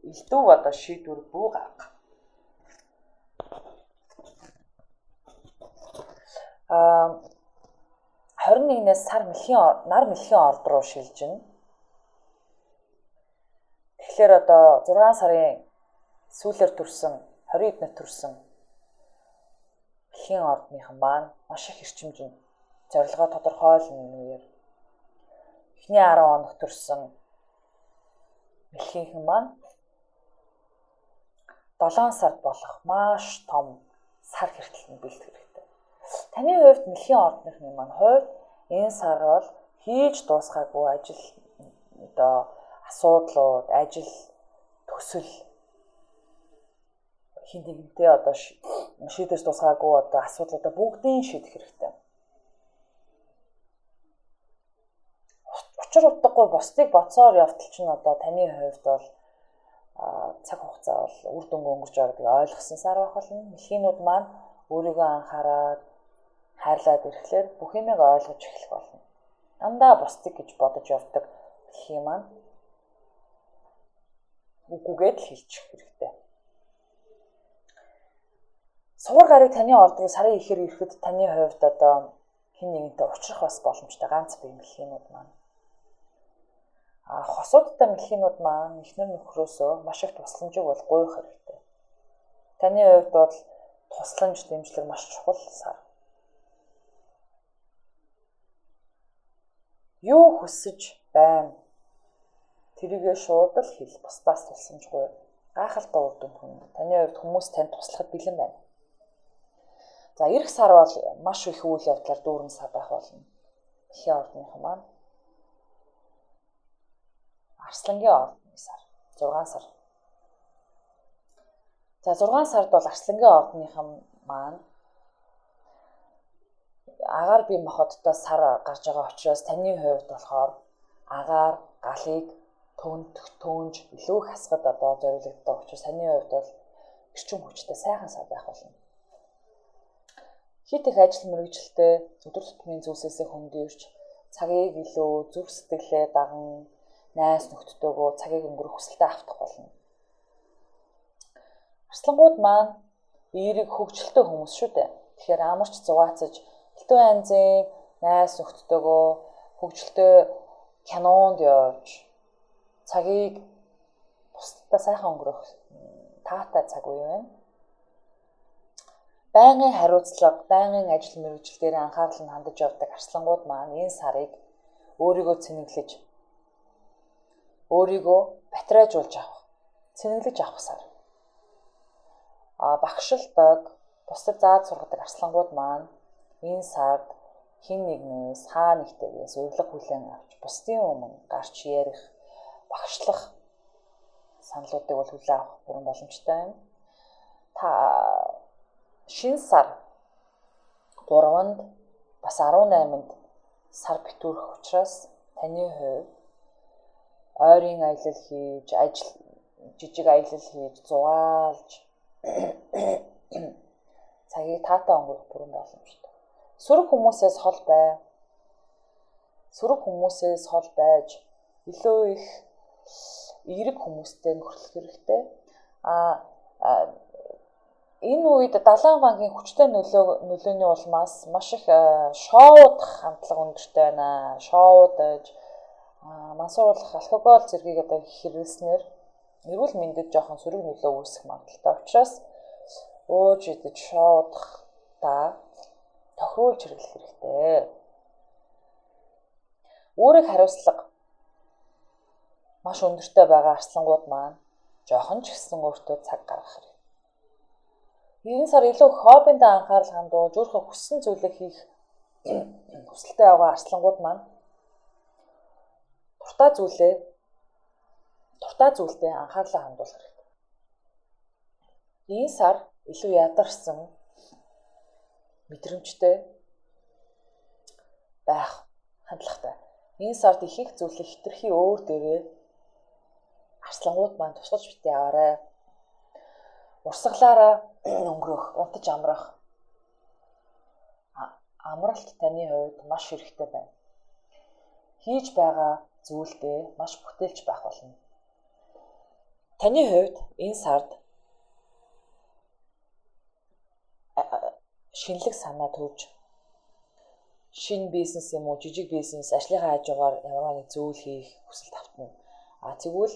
элдв одоо шийдвэр бүү гаргах. 21-ээс сар нар мэлхий орд руу шилжинэ. Тэгэхээр одоо 6 сарын сүүлээр төрсэн 20 эднэт төрсэн мэлхийн ордныхан маань маш их эрчимжинд зорилгоо тодорхойлно энэ үеэр. Эхний 10 хоног төрсэн мэлхийнхэн маань 7 сард болох маш том сар хэртэлтэнд бэлтгэх хэрэгтэй. Таны хувьд мэлхийн ордныхны маань хувьд энэ сар бол хийж дуусгаагүй ажил одоо асуудлууд, ажил төсөл хин нэгнтэй одоо шийдэж дуусгаагүй одоо асуудлуудаа бүгдийг шийдэх хэрэгтэй. Учир утгагүй бусдыг бодсоор явтал чинь одоо таны хувьд бол цаг хугацаа бол үр дүнг өнгөрч байгаа гэдгийг ойлгосон сар байх болно. Мэлхийнүүд маань өөрийгөө анхаарад хайрлаад ирэхлээр бүх юмыг ойлгож эхлэх болно. Дандаа бусдыг гэж бодож явдаг мэлхий маань үгүйгээд л хэлчих хэрэгтэй. Суур гарыг таны орд руу сарын ихэр ирэхэд таны хувьд одоо хэн нэгэнтэй уулзах бас боломжтой ганц бие мэлхийнүүд маань. Хосуудтай мэлхийнүүд маань эхнэр нөхрөөсөө маш их тусламжийг бол гуйх хэрэгтэй. Таны хувьд бол тусламж дэмжлэг маш чухал сар. Юу хүсэж байна? Тэрийгээ шууд л хэл, бусдаас тусламжгүй. Гайхалтай үр дүн хүн. Таны хувьд хүмүүс танд туслахад бэлэн байна. За эх сар бол маш их үйл явдлаар дүүрэн сар байх болно. Дэлхийн ордныхан маань арслангийн ордны сар 6 сар. За 6 сард бол арслангийн ордныхан маань агаар бие махбодтой сар гарч байгаа учраас таны хувьд болохоор агаар, галыг төөнж илүү их хасгад одоо зориулагддаг учраас таны хувьд бол эрчим хүчтэй сайхан сар байх болно. Хит их ажил мэргэжилтэй өдөр тутмын зүйлсээс хөнгөвч цагийг илүү зүрх сэтгэлээ даган найс нөхдөдөө цагийг өнгөрөх хүсэлтэй автах болно. Арслангууд маань эерэг хөгжилтэй хүмүүс шүү дээ. Тэгэхээр амарч зугаацаж элдв янзын найс нөхдөдөө хөгжилтэй кинонд явж цагийг бусдад сайхан өнгөрөх таатай цаг үе байна. Байнгын хариуцлага, байнгын ажил мэргэжил дээр анхаарал нь хандаж явдаг арслангууд маань энэ сарыг өөрийгөө цэнэглэж, өөрийгөө батрайжуулж авах, цэнэглэж авах сар. Багшилдаг, бусдад зааж сургадаг арслангууд маань энэ сард хин нэгнээс хаа нэгтээс урилга хүлээн авч бусдын өмнө гарч ярих, багшлах саналуудыг бол хүлээн авах бүрэн боломжтой байна. Та шинэ сар 3-нд бас 18-нд сар битүүрэх учраас таны хувьд ойрын аялал хийж, жижиг аялал хийж, зугаалж цагийг таатай өнгөрөх бүрэн боломжтой. Сөрөг хүмүүсээс хол байж илүү их эерэг хүмүүстэй нөхөрлөх хэрэгтэй. Энэ үед далайн банкын хүчтэй нөлөөний улмаас маш их шоудах хандлага өндөртэй байна. Шоудаж, мансууруулах алкогол зэргийг одоо хэрэглэснээр эрүүл мэндэд жоохон сөрөг нөлөө үүсэх магадaltaй учраас ууж идэж шоудах та тохируулж хэрэглэх хэрэгтэй. Өөрийг хариуцлага маш өндөртэй байгаа арслангууд маань жоохон ч гэсэн өөртөө цаг гаргах хэрэгтэй. Энэ сар илүү хоббинд анхаарал хандуулж өөрийнхөө хүссэн зүйлийг хийх хүсэлтэй байгаа арслангууд маань дуртай зүйлдээ анхаарлаа хандуулах хэрэгтэй. Энэ сар илүү ядарсан, мэдрэмжтэй байх хандлагатай. Энэ сард их зүйлийг хэтэрхий өөр дээрээ арслангууд маань тусгаж битээ аваарай. Урсгалаараа өнгөрөх, унтаж амрах. Амралт таны хувьд маш хэрэгтэй байна. Хийж байгаа зүйлдээ маш бүтээлч байх болно. Таны хувьд энэ сард шинэлэг санаа төрж, шинэ бизнес юм уу, жижиг бизнес, ажлынхаа хажуугаар ямар нэг зүйл хийх хүсэл тавтана. Тэгвэл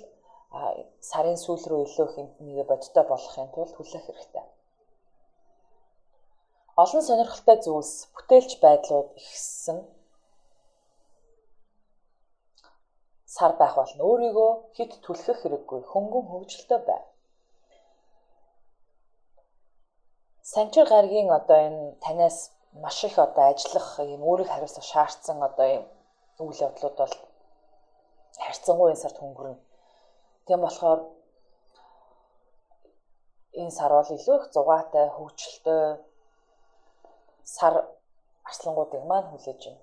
сарын сүүл рүү илүү их нэг бодиттой болохын тулд хүлээх хэрэгтэй. Олон сонирхолтой зүйлс, бүтээлч байдлууд ихссэн сар байх болно. Өөрийгөө хэд түлхэх хэрэггүй, хөнгөн хөгжилтэй бай. Санчир гаргийн одоо энэ танаас маш их одоо ажиллах юм өөрийг хариуцлах шаардсан одоо юм үйл явдлууд бол харьцангуй энэ сард хөнгөрнө. Тийм болохоор энэ сар бол илүү их зугаатай, хөгжилтэй сар арслангуудыг маань хүлээж байна.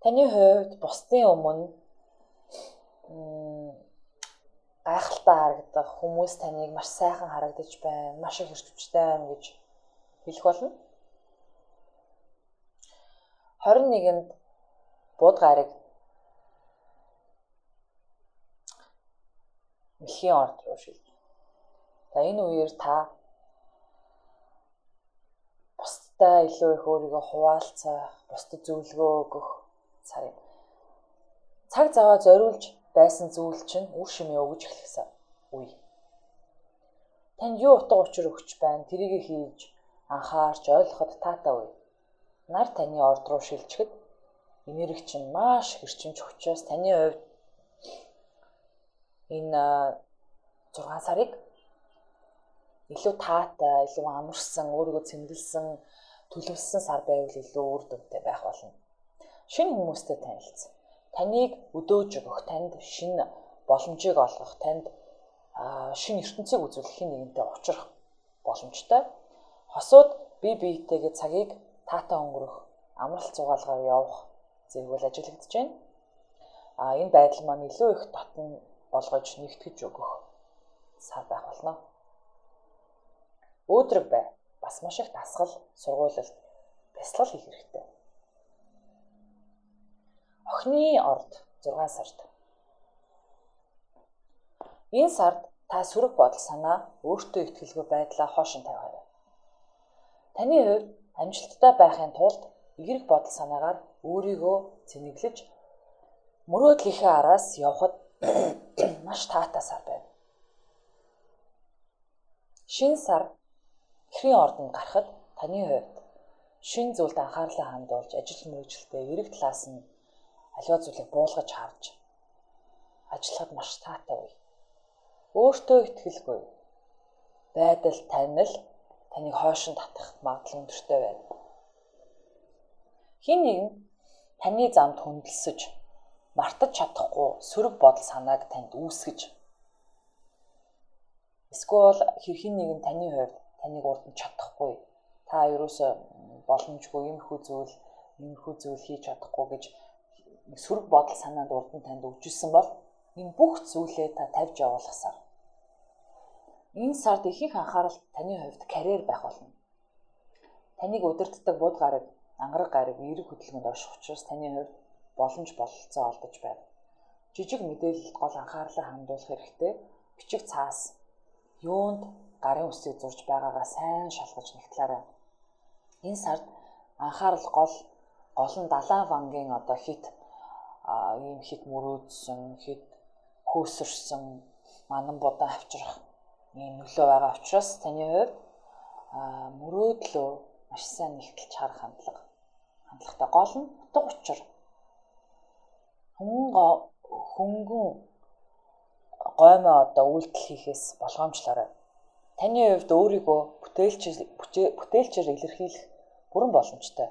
Таны хувьд бусдын өмнө гайхалтай харагдах хүмүүс таныг маш сайхан харагдаж байна, маш их эрчвчтэй байна гэж хэлэх болно. 21-нд бууд гараг мэлхий ордоо шилжиж. Энэ үеэр та бусдад илүү их өөрийгөө хуваалцах, бусдад зөвлөгөө өгөх сар юм. Цаг заваа зориулж байсан зүйл чинь үр шимээ өгж эхлэх үе. Танд юу утга учир өгч байна, тэрийг хийж анхаарч ойлгоход таатай үе. Нар таны орд руу шилжихэд энерги чинь маш хэрчимж учраас таны хувьд энэ 6 сарыг илүү таатай, илүү амарсан, өөрийгөө цэмгэлсэн, төлөвлөсөн сар байвал илүү үр дүнтэй байх болно. Шинэ хүмүүстэй танилцсан. Таныг өдөөж өгөх, танд шинэ боломжийг олгох, танд шинэ ертөнцийг үзүүлэх хин нэгэнтэй учрах боломжтой. Хосууд бие биетэйгээ цагийг таатай өнгөрөх, амралт зугаалгаар явах зэрэг бол ажиглагдаж байна. Энэ байдал маань илүү их татан болгож нэгтгэж өгөх сар байх болно. Өөдрөг бай. Бас маш их дасгал, сургуулилт, бясалгал хийх хэрэгтэй. Охины орд 6 сард. Энэ сард та сөрөг бодол санаа, өөртөө итгэлгүй байдлаа хоошин тавиарай. Таны хувьд амжилттай байхын тулд эерэг бодол санаагаар өөрийгөө цэнэглэж, Мөрөөдлийнхээ араас явхад маш таатай сар байна. Шинэ сар эхрийн ордонд гарахад таны хувьд шинэ зүйлд анхаарлаа хандуулж ажил мэргэжилтэд эрэг талаас нь аливаа зүйлийг буулгаж харж ажиллахад маш таатай үе. Өөртөө итгэлгүй байдал танил таныг хойшин татах магадлал өндөртэй байна. Хин нэгэн таны замд хөндлөсөж мартаж чадахгүй сөрөг бодол санааг танд үүсгэж эсвэл хэрхэн нэгэн таны хувьд таныг урдж чадахгүй та ерөөсөө боломжгүй иймэрхүү зүйл хийж чадахгүй гэж сөрөг бодол санаанд урдан танд өгчүүлсэн бол энэ бүх зүйлээ та тавьж явуулах сар. Энэ сард ихэнх анхаарал таны хувьд карьер байх болно. Таныг удирддаг бод гараг, ангараг гараг, эерэг хөдөлгөөнд орших учраас таны хувьд боломж бололцоо олдож байна. Жижиг мэдээлэлд гол анхаарлаа хандуулах хэрэгтэй. Бичиг цаас юунд гарын үсийг зурж байгаагаа сайн шалгаж нэгтлээрэй. Энэ сард анхаарал гол нь далайн вангийн хит ийм хит мөрөөдсөн, хит хөөсөрсөн, манан бодан авчрах ийм нөлөө байгаа учраас таны хувьд мөрөөдлөө маш сайн нэгтэлж харах хандлагатай. Гол нь утга учир. Хөнгөн гоймоо үйлдэл хийхээс болгоомжлоорой. Таны хувьд өөрийгөө бүтээлчээр илэрхийлэх бүрэн боломжтой.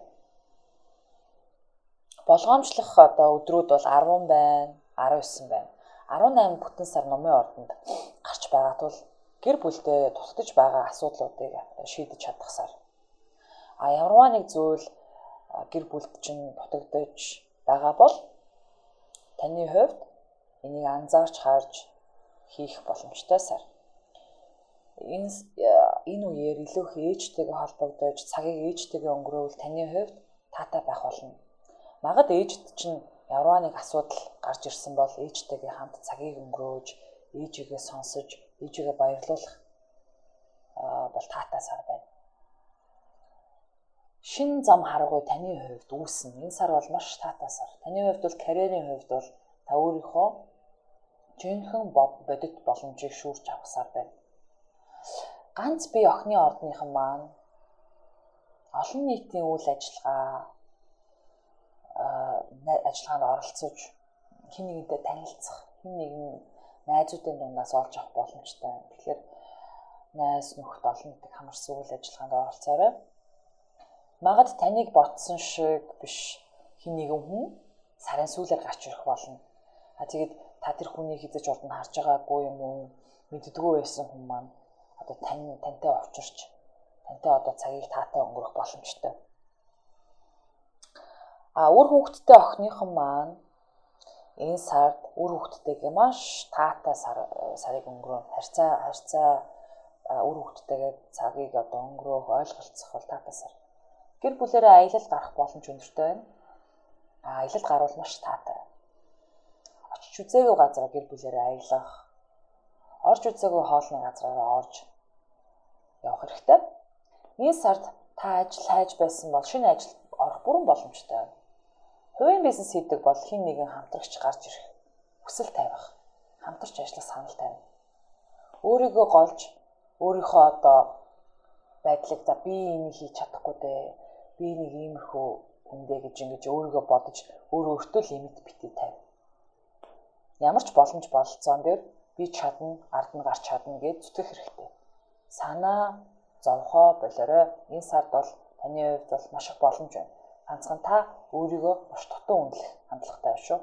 Болгоомжлох өдрүүд бол 10 байна, 19 байна. 18 бүтэн сар номын ордонд гарч байгаа тул гэр бүлдээ тултаж байгаа асуудлуудыг шийдэж чадах сар. Ямарваа нэг зүйл гэр бүлд чинь дутагдж байгаа бол таны хувьд энийг анзаарч харж хийх боломжтой сар. Энэ үеэр илүү их ээжтэйгээ холбогдож цагийг ээжтэйгээ өнгөрөөвөл таны хувьд таатай байх болно. Магад ээжд чинь ямарваа нэг асуудал гарч ирсэн бол ээжтэйгээ хамт цагийг өнгөрөөж, ээжигээ сонсож, ээжигээ баярлуулах бол таатай сар байна. Шинэ зам харгуй таны хувьд үүснэ. Энэ сар бол маш таатай сар. Таны хувьд бол карьерийн хувьд бол та өөрийнхөө жинхэнэ бодит боломжийг шүүрч авах сар байна. Ганц бие охины ордныхан маань олон нийтийн үйл ажиллагаанд оролцож хэн нэгэнтэй танилцах, хэн нэгэн найзуудын дундаас олж авах боломжтой. Тэгэхээр найз нөхд олон нийтийг хамарсан үйл ажиллагаанд оролцоорой. Магад таныг ботсон шиг биш хэн нэгэн хүн сарын сүүлээр гарч ирэх болно. Тэгээд та тэр хүний хизэж урд нь харж байгаагүй юм уу, мэддэггүй байсан хүн маань тантай уулзч тантай цагийг таатай өнгөрөх боломжтой. Үр хүүхэдтэй охиныхон маань энэ сард үр хүүхэдтэйгээ маш таатай сарыг өнгөрөөн харьцаа үр хүүхэдтэйгээ цагийг өнгөрөөх ойлголцох бол таатай сар. Гэр бүлээрээ аялал гарах боломж өндөртэй байна. Аялал гарвал маш таатай. Очиж үзээгүй газараа гэр бүлээрээ аялах, орж үзээгүй хоолны газараараа орж явах хэрэгтэй. Энэ сард та ажил хайж байсан бол шинэ ажил орох бүрэн боломжтой байна. Хувийн бизнес хийдэг бол хэн нэгэн хамтрагч гарч ирэх, хүсэл тавих, хамтарч ажиллах санал тавина. Өөрийгөө голж, өөрийнхөө байдлыг би энийг хийж чадахгүй дээ. Би нэг иймэрхүү хүндээ гэж өөрийгөө бодож, өөртөө лимит битгий тавь. Ямар ч боломж бололцоон дээр би чадна, ард нь гарч чадна гэж зүтгэх хэрэгтэй. Санаа, зовхоо болоорой. Энэ сард бол таны хувьд бол маш их боломж байна. Ганцхан та өөрийгөө маш дутуу үнэлэх хандлагатай байна шүү.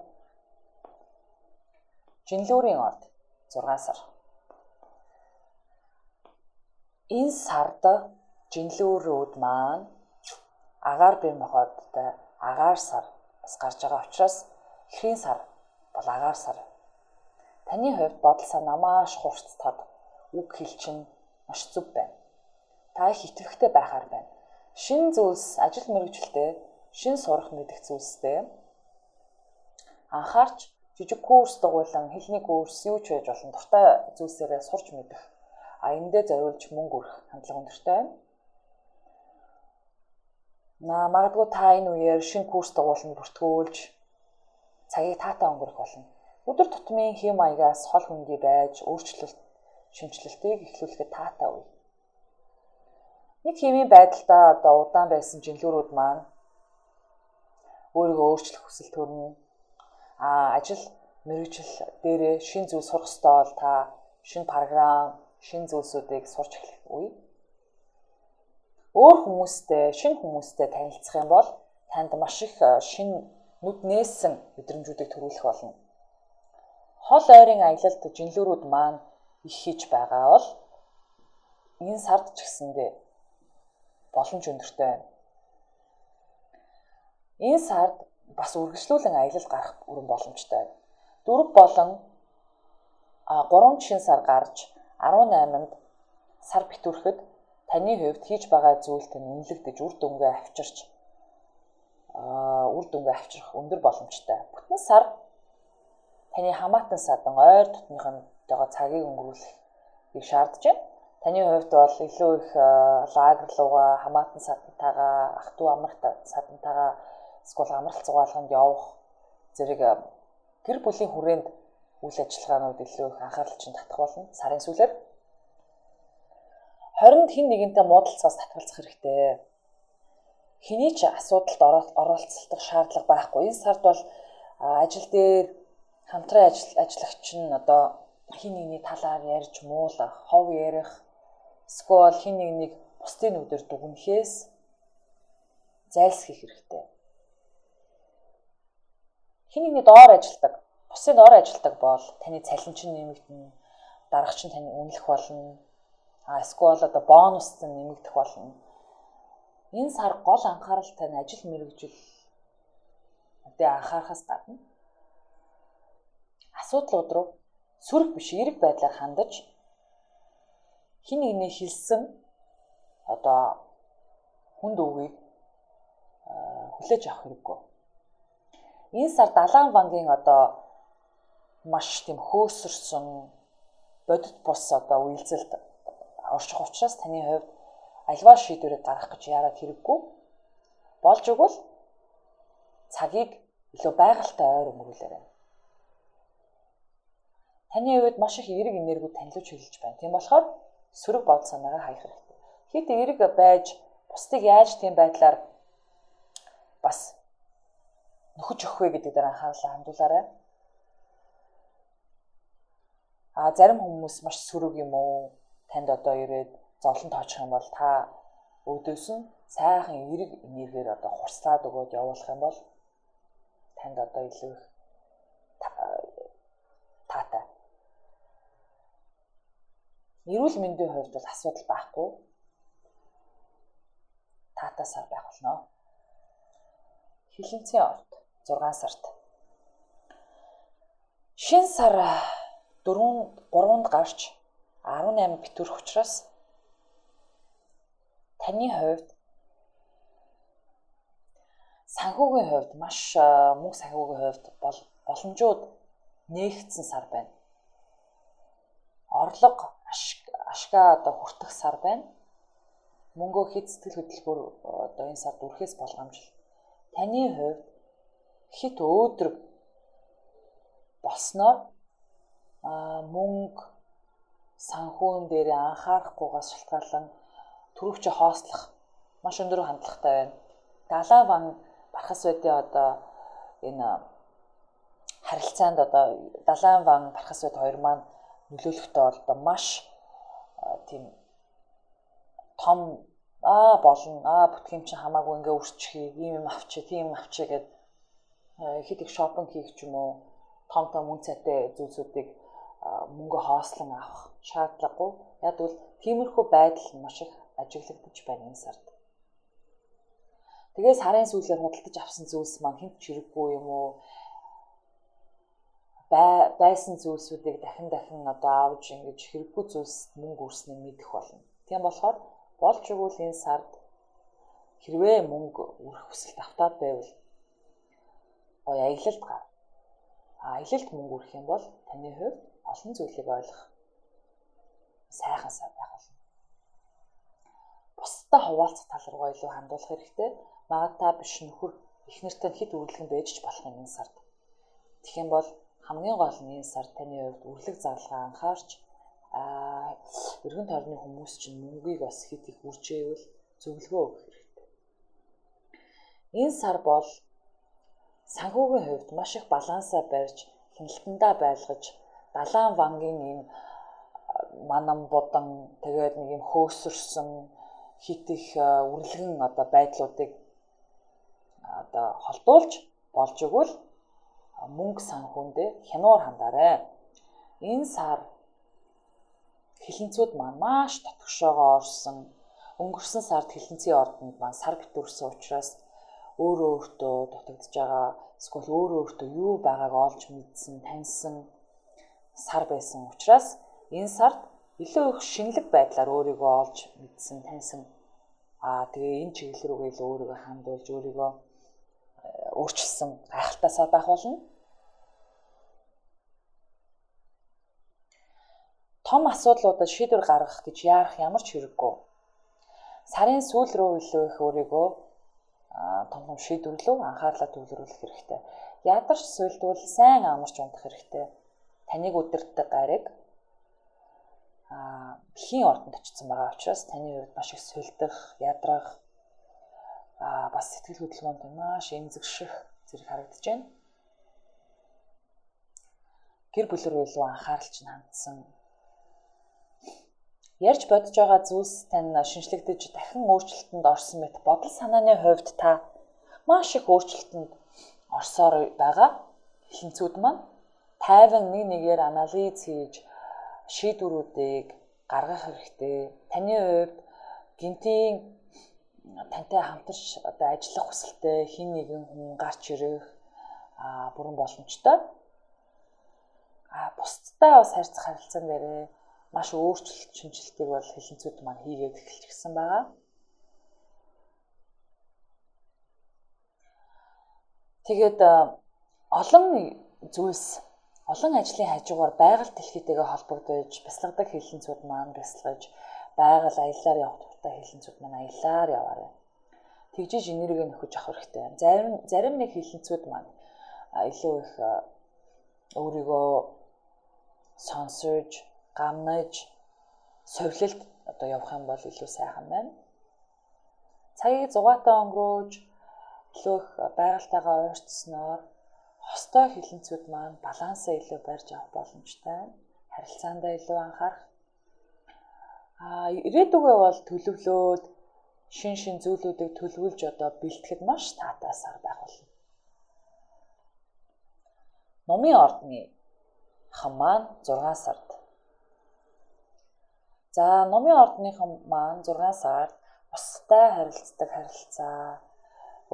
Жинлүүрийн орд 6 сар. Энэ сард жинлүүрүүд маань агаар бие махбодтой агаар сар бас гарч байгаа учраас эхрийн сар бол агаар сар. Таны хувьд бодол санаа маш хурцтад үг хэл чинь маш зүв байна. Та их итгэвчтэй байхаар байна. Шинэ зүйлс ажил мэргэжилтэд шинэ сурах мэдэх зүйлстэй анхаарч жижиг курс дугуйлан хэлний курс юу ч байж болно. Дуртай зүйлсээрээ сурч мэдэх. Эндээ зориулж мөнгө өрөх хандлага өндөртэй байна. Магадгүй та энэ үеэр шинэ курс дугууланд бүртгүүлж цагийг таатай өнгөрөх болно. Өдөр тутмын хэм маягаас хол хөндөй байж өөрчлөлт, шинжилэлтийг эхлүүлэхэд таатай үе. Нэг хэмийн байдалдаа одоо удаан байсан жинлүүрүүд маань өөрийгөө өөрчлөх хүсэл төрнө. Ажил мэргэжил дээрээ шин зүйл сурах ёстой бол та шин програм, шин зүйлсүүдийг сурч эхлэх үе. Өөр хүмүүстэй, шинэ хүмүүстэй танилцах юм бол танд маш их шинэ нүд нээсэн мэдрэмжүүдийг төрүүлэх болно. Хол ойрын аялалд жинлүүрүүд маань их хийж байгаа бол энэ сард ч гэсэндээ боломж өндөртэй байна. Энэ сард бас үргэлжлүүлэн аялал гарах бүрэн боломжтой. 4 болон 3 шин сар гарч 18-нд сар битүүрэхэд таны хувьд хийж байгаа зүйлд нь үнэлэгдэж үр дүнгээ авчрах өндөр боломжтой. Бүтэн сар таны хамаатан садан ойр дотныхонтойгоо цагийг өнгөрүүлэхийг шаардж байна. Таны хувьд бол илүү их лагер руугаа, хамаатан садантайгаа, ах トゥ амрах садантайгаа эсвэл амралт зугаалганд явах зэрэг гэр бүлийн хүрээнд үйл ажиллагаанууд илүү их анхаарал чинь татах болно. Сарын сүүлээр 20-нд хэн нэгэнтэй муудалцаас татгалзах хэрэгтэй. Хэний ч асуудалд оролцох шаардлага байхгүй. Энэ сард бол ажил дээр хамтран ажиллагч нь одоо хэн нэгний талаар ярьж муулах, хов ярих, эсвэл хэн нэгнийг бусдын нүдээр дүгнэхээс зайлсхийх хэрэгтэй. Хэн нэгний доор ажилдаг, бусдын доор ажилдаг бол таны цалин чинь нэмэгдэнэ, дарга чинь таны үнэлэх болно. Эсвэл одоо бонус нь нэмэгдэх болно. Энэ сар гол анхааралтай нь ажил мэргэжил үдэ анхаарахаас гадна асуудлууд руу сөрөг биш эерэг байдлаар хандаж хэн нэгний хэлсэн одоо хүнд үгийг хүлээж авах хэрэггүй. Энэ сар далайн вангийн одоо маш тийм хөөсөрсөн бодит бус одоо үйлдэлд орчих учраас таны хувьд альва шийдвэрийг гаргах гэж яарад хэрэггүй. Болж өгвөл цагийг илүү байгальтай ойр өнгөрүүлээрэй. Таны хувьд маш их эерэг энергиуд танилж хэлж байна. Тийм болохоор сөрөг бод санаагаа хаях хэрэгтэй. Хэд эерэг байж бусдыг яаж тийм байдлаар бас нөхөж өгөх вэ гэдэг дээр анхаарлаа хандуулаарай. Зарим хүмүүс маш сөрөг юм уу? Танд одоо ирээд зовлон тоочих юм бол та өөдөөс нь сайхан эерэг энергиээр одоо хурцлаад өгөөд явуулах юм бол танд одоо илүү их таатай. Эрүүл мэндийн хувьд бол асуудал байхгүй. Таатай сар байх болно. Хилэнцийн орд 6 сард. Шин сар 3-нд гарч 18 битүүрх учраас таны хувьд санхүүгийн хувьд маш мөнгө санхүүгийн хувьд боломжууд нээгдсэн сар байна. Орлого ашгаа одоо хүртэх сар байна. Мөнгөө хэд сэтгэл хөдлөлгөөр одоо энэ сард үрхээс болгоомжл. Таны хувьд хит өөдрөг болсноор мөнгө санхүүн дээр анхаарахгүйгаас шалтгаалan төрөвч хоослох маш өндөр хандлагатай байна. Далайн ван бархас байдын одоо энэ харилцаанд одоо далайн ван бархас байд хоёр маань нөлөөлөхтэй бол одоо маш тийм том болно. Бүтгийм чинь хамаагүй ингээ үрчхий, ийм авчи, тийм авчи гэд хэд их шопинг хийх ч юм уу, том үн цайтай зүйлсүүдийг мөнгө хоослон авах шаардлагагүй. Яг бол тиймэрхүү байдал маш их ажиглагдаж байна энэ сард. Тэгээ сарын сүүлээр худалдаж авсан зүйлс маань хинт чирэггүй юм уу? Байсан зүйлсүүдийг дахин одоо авч ингэж хэрэггүй зүйлс мөнгө үрснээ мэдэх болно. Тийм болохоор болж өгвөл энэ сард хэрвээ мөнгө үрэх хүсэлт автаад байвал аялалд гар. Аялалд мөнгө үрэх юм бол таны хувьд олон зүйлийг ойлгох сайхан сар байх болно. Бусдаа хуваалцах тал руугаа илүү хандуулах хэрэгтэй. Магадгүй биш нөхөр их нэртэй хэд үргэлгэн байж ч болох юм энэ сард. Тэгэх юм бол хамгийн гол нь энэ сар таны хувьд үрлэг зарлага анхаарч эргэн тойрны хүмүүс чинь мөнгийг бас хэд их үржээвэл зөвлөгөө өгөх хэрэгтэй. Энэ сар бол санхүүгийн хувьд маш их балансаа барьж, хяналтандаа байлгаж, далайн вангийн энэ манам будан тэгээд нэг юм хөөсөрсөн хит их үрлэгэн байдлуудыг холдуулж болж игэл мөнгө санхүүндээ хянуур хандаарай. Энэ сар хилэнцүүд маань маш татгшоогоо орсон. Өнгөрсөн сард хилэнцийн ордонд маань сар битүүрсэн учраас өөрөө өөртөө дутагдж байгаа эсвэл өөрөө өөртөө юу байгааг олж мэдсэн, таньсан сар байсан учраас энэ сард илүү их шинэлэг байдлаар өөрийгөө олж мэдсэн, таньсан. Тэгээ энэ чиглэл рүүгээ илүү өөрийгөө хандуулж, өөрийгөө өөрчилсөн гайхалтай сар байх болно. Том асуудлуудад шийдвэр гаргах гэж яарах ямар ч хэрэггүй. Сарын сүүл рүү илүү их өөрийгөө том шийдвэрлүү анхаарлаа төвлөрүүлэх хэрэгтэй. Ядарч суйлдвал сайн амарч унтах хэрэгтэй. Таныг өдөртөг гариг дэлхийн ордонд очсон байгаа учраас таны хувьд маш их суйлдах, ядрах бас сэтгэл хөдлөлгөөнд маш эмзэгших зэрэг харагдаж байна. Гэр бүл рүү илүү анхааралч хандсан. Ярьж бодож байгаа зүйлс тань шинжлэгдэж дахин өөрчлөлтөнд орсон мэт бодол санааны хувьд та маш их өөрчлөлтөнд орсоор байгаа. Хилэнцүүд маань тайван нэг нэгээр анализ хийж шийдвэрүүдийг гаргах хэрэгтэй. Таны хувьд гинтийн тантай хамтарч ажиллах хүсэлтэй хин нэгэн хүн гарч ирэх бүрэн боломжтой. Бусдтай бас харьцах харилцаан дээрээ маш өөрчлөлт шинжилтийг бол хилэнцүүд маань хийгээд эхэлчихсэн байгаа. Тэгээд олон зүйлс, олон ажлын хажуугаар байгаль дэлхийтэйгээ холбогдож бясалгадаг хилэнцүүд маань бясалгаж, байгаль аяллаар явах туфтаа хилэнцүүд маань аяллаар яваарай. Тэгжиж энерги нөхөж авах хэрэгтэй. Зарим нэг хилэнцүүд маань илүү их өөрийгөө сонсож, гамнаж, совилалд явах юм бол илүү сайхан байна. Цагийг зугаатай өнгөрөөж, илүү их байгальтайгаа ойртсноор хостой хилэнцүүд маань балансаа илүү барьж авах боломжтой. Харилцаандаа илүү анхаарах. Ирээдүгөө бол төлөвлөөд шин зүйлүүдийг төлөвлөж бэлтгэхэд маш таатай сар байх болно. Номын ордны хан маань 6 сард. За номын ордныхан маань 6 сард бусдтай харилцдаг харилцаа,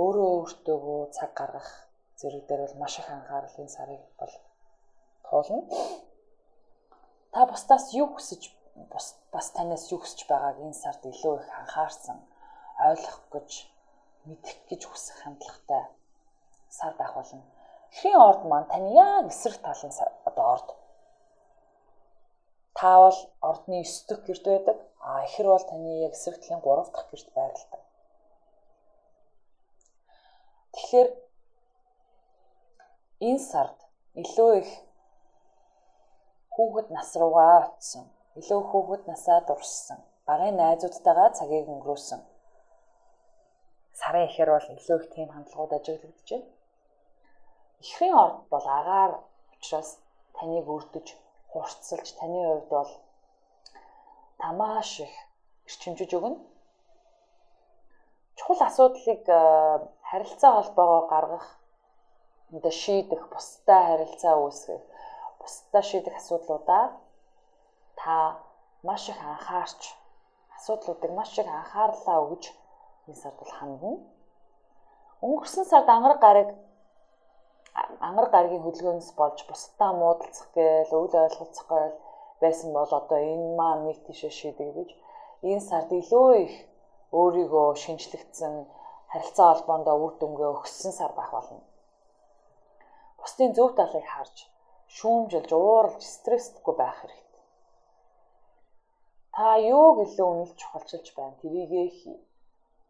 өөрөө өөртөөгөө цаг гаргах зэрэг дээр бол маш их анхаарлын сарыг бол туулна. Та бусдаас юу хүсэж, бас танаас юу хүсэж байгааг энэ сард илүү их анхаарсан, ойлгох гэж, мэдэх гэж хүсэх хандлагатай сар байх болно. Эхрийн орд маань таны яг эсрэг талын орд. Та бол ордны 9 дахь гэрт байдаг. Ихэр бол таны яг эсрэг талын 3 дахь гэрт байрладаг. Тэгэхээр энэ сард илүү их хүүхэд нас руугаа очсон, илүү хүүхэд насаа дурссан, багын найзуудтайгаа цагийг өнгөрөөсөн. Сарын ихэр бол илүү их тийм хандлагууд ажиглагдаж байна. Эхрийн орд бол агаар учраас таныг өрдөж, хурцсалж, таны хувьд бол тамааш их эрчимжиж өгнө. Чухал асуудлыг харилцаа холбоогоо гаргах, шийдэх, бусдаа харилцаа үүсгэх, бусдаа шийдэх асуудлуудаа та маш их анхаарч, асуудлуудыг маш их анхаарлаа өгж энэ сард бол хандна. Өнгөрсөн сард ангар гаригийн хөдөлгөөнөөс болж бусдаа муудалцах гээл, үйл ойлголцох гээл байсан бол энэ маань нэг тийшээ шийдэг гэж энэ сард илүү их өөрийгөө шинжлэгдсэн, харилцаа холбоондоо үр дүнгээ өгсөн сар байх болно. Бусдын зөв талыг харж, шүүмжилж, ууралж, стресстгүй байх хэрэгтэй. Та юуг илүү үнэлж чухалчилж байна, тэрийгээ хий.